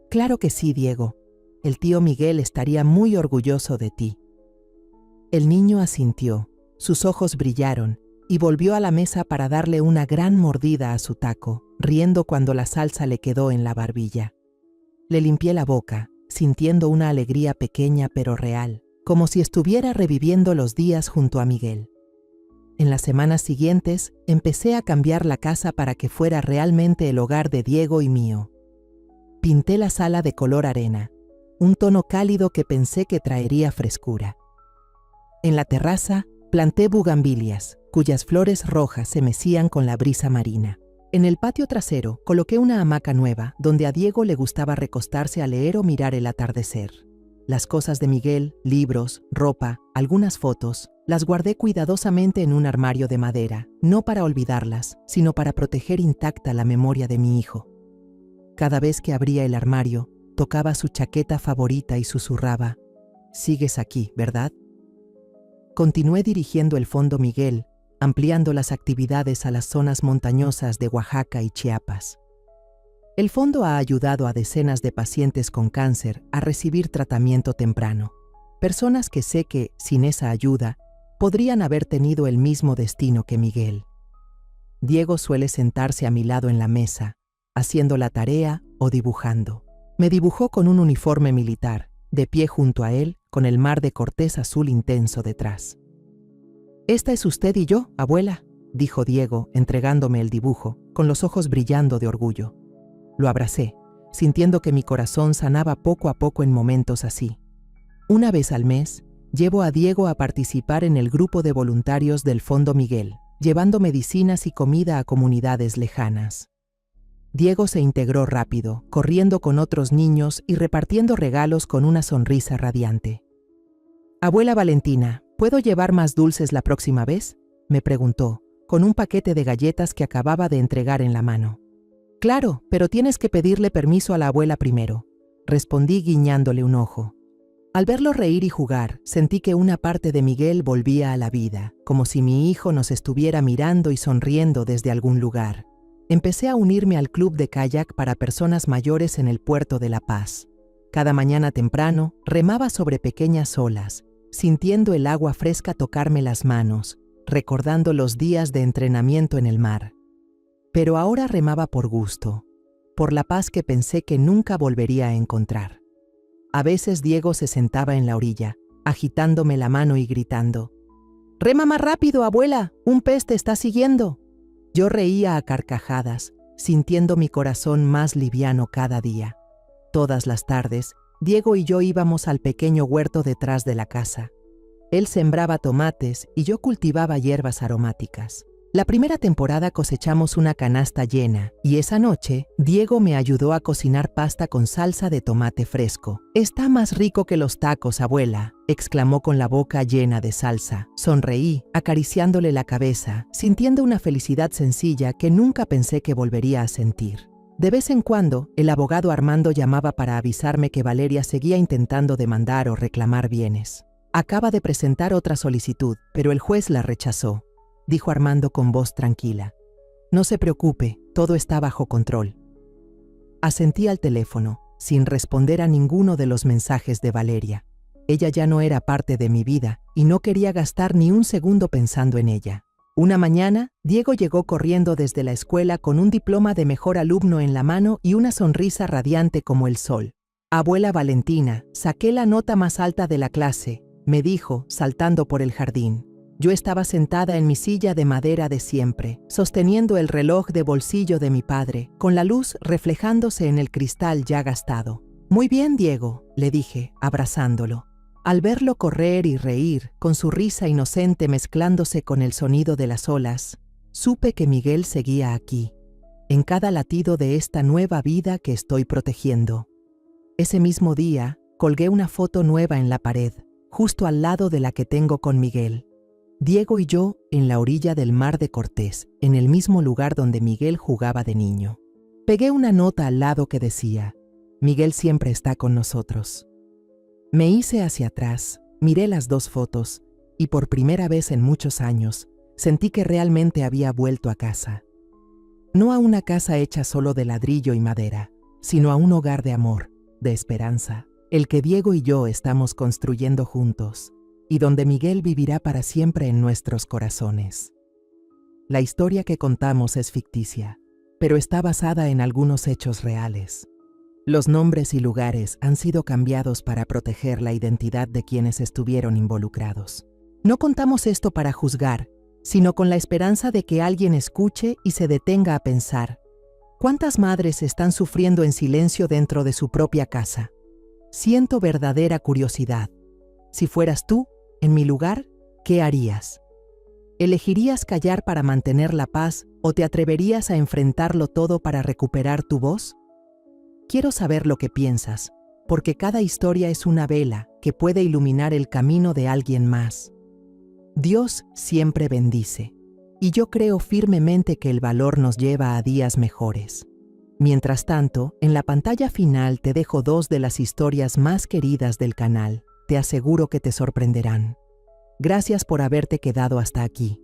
Speaker 1: «Claro que sí, Diego. El tío Miguel estaría muy orgulloso de ti». El niño asintió, sus ojos brillaron y volvió a la mesa para darle una gran mordida a su taco, riendo cuando la salsa le quedó en la barbilla. Le limpié la boca, sintiendo una alegría pequeña pero real, como si estuviera reviviendo los días junto a Miguel. En las semanas siguientes, empecé a cambiar la casa para que fuera realmente el hogar de Diego y mío. Pinté la sala de color arena, un tono cálido que pensé que traería frescura. En la terraza, planté bugambilias, cuyas flores rojas se mecían con la brisa marina. En el patio trasero, coloqué una hamaca nueva, donde a Diego le gustaba recostarse a leer o mirar el atardecer. Las cosas de Miguel, libros, ropa, algunas fotos, las guardé cuidadosamente en un armario de madera, no para olvidarlas, sino para proteger intacta la memoria de mi hijo. Cada vez que abría el armario, tocaba su chaqueta favorita y susurraba: «Sigues aquí, ¿verdad?». Continué dirigiendo el Fondo Miguel, ampliando las actividades a las zonas montañosas de Oaxaca y Chiapas. El fondo ha ayudado a decenas de pacientes con cáncer a recibir tratamiento temprano. Personas que sé que, sin esa ayuda, podrían haber tenido el mismo destino que Miguel. Diego suele sentarse a mi lado en la mesa, haciendo la tarea o dibujando. Me dibujó con un uniforme militar, de pie junto a él, con el mar de Cortés azul intenso detrás. «Esta es usted y yo, abuela», dijo Diego, entregándome el dibujo, con los ojos brillando de orgullo. Lo abracé, sintiendo que mi corazón sanaba poco a poco en momentos así. Una vez al mes, llevo a Diego a participar en el grupo de voluntarios del Fondo Miguel, llevando medicinas y comida a comunidades lejanas. Diego se integró rápido, corriendo con otros niños y repartiendo regalos con una sonrisa radiante. «Abuela Valentina, ¿puedo llevar más dulces la próxima vez?», me preguntó, con un paquete de galletas que acababa de entregar en la mano. «Claro, pero tienes que pedirle permiso a la abuela primero», respondí guiñándole un ojo. Al verlo reír y jugar, sentí que una parte de Miguel volvía a la vida, como si mi hijo nos estuviera mirando y sonriendo desde algún lugar. Empecé a unirme al club de kayak para personas mayores en el puerto de La Paz. Cada mañana temprano, remaba sobre pequeñas olas, sintiendo el agua fresca tocarme las manos, recordando los días de entrenamiento en el mar. Pero ahora remaba por gusto, por la paz que pensé que nunca volvería a encontrar. A veces Diego se sentaba en la orilla, agitándome la mano y gritando: «¡Rema más rápido, abuela! ¡Un pez te está siguiendo!». Yo reía a carcajadas, sintiendo mi corazón más liviano cada día. Todas las tardes, Diego y yo íbamos al pequeño huerto detrás de la casa. Él sembraba tomates y yo cultivaba hierbas aromáticas. La primera temporada cosechamos una canasta llena y esa noche Diego me ayudó a cocinar pasta con salsa de tomate fresco. «Está más rico que los tacos, abuela», exclamó con la boca llena de salsa. Sonreí, acariciándole la cabeza, sintiendo una felicidad sencilla que nunca pensé que volvería a sentir. De vez en cuando, el abogado Armando llamaba para avisarme que Valeria seguía intentando demandar o reclamar bienes. «Acaba de presentar otra solicitud, pero el juez la rechazó», dijo Armando con voz tranquila. «No se preocupe, todo está bajo control». Asentí al teléfono, sin responder a ninguno de los mensajes de Valeria. Ella ya no era parte de mi vida y no quería gastar ni un segundo pensando en ella. Una mañana, Diego llegó corriendo desde la escuela con un diploma de mejor alumno en la mano y una sonrisa radiante como el sol. «Abuela Valentina, saqué la nota más alta de la clase», me dijo, saltando por el jardín. Yo estaba sentada en mi silla de madera de siempre, sosteniendo el reloj de bolsillo de mi padre, con la luz reflejándose en el cristal ya gastado. «Muy bien, Diego», le dije, abrazándolo. Al verlo correr y reír, con su risa inocente mezclándose con el sonido de las olas, supe que Miguel seguía aquí, en cada latido de esta nueva vida que estoy protegiendo. Ese mismo día, colgué una foto nueva en la pared, justo al lado de la que tengo con Miguel. Diego y yo en la orilla del Mar de Cortés, en el mismo lugar donde Miguel jugaba de niño. Pegué una nota al lado que decía: «Miguel siempre está con nosotros». Me hice hacia atrás, miré las dos fotos y por primera vez en muchos años sentí que realmente había vuelto a casa. No a una casa hecha solo de ladrillo y madera, sino a un hogar de amor, de esperanza, el que Diego y yo estamos construyendo juntos, y donde Miguel vivirá para siempre en nuestros corazones. La historia que contamos es ficticia, pero está basada en algunos hechos reales. Los nombres y lugares han sido cambiados para proteger la identidad de quienes estuvieron involucrados. No contamos esto para juzgar, sino con la esperanza de que alguien escuche y se detenga a pensar: ¿cuántas madres están sufriendo en silencio dentro de su propia casa? Siento verdadera curiosidad. Si fueras tú, en mi lugar, ¿qué harías? ¿Elegirías callar para mantener la paz o te atreverías a enfrentarlo todo para recuperar tu voz? Quiero saber lo que piensas, porque cada historia es una vela que puede iluminar el camino de alguien más. Dios siempre bendice, y yo creo firmemente que el valor nos lleva a días mejores. Mientras tanto, en la pantalla final te dejo 2 de las historias más queridas del canal. Te aseguro que te sorprenderán. Gracias por haberte quedado hasta aquí.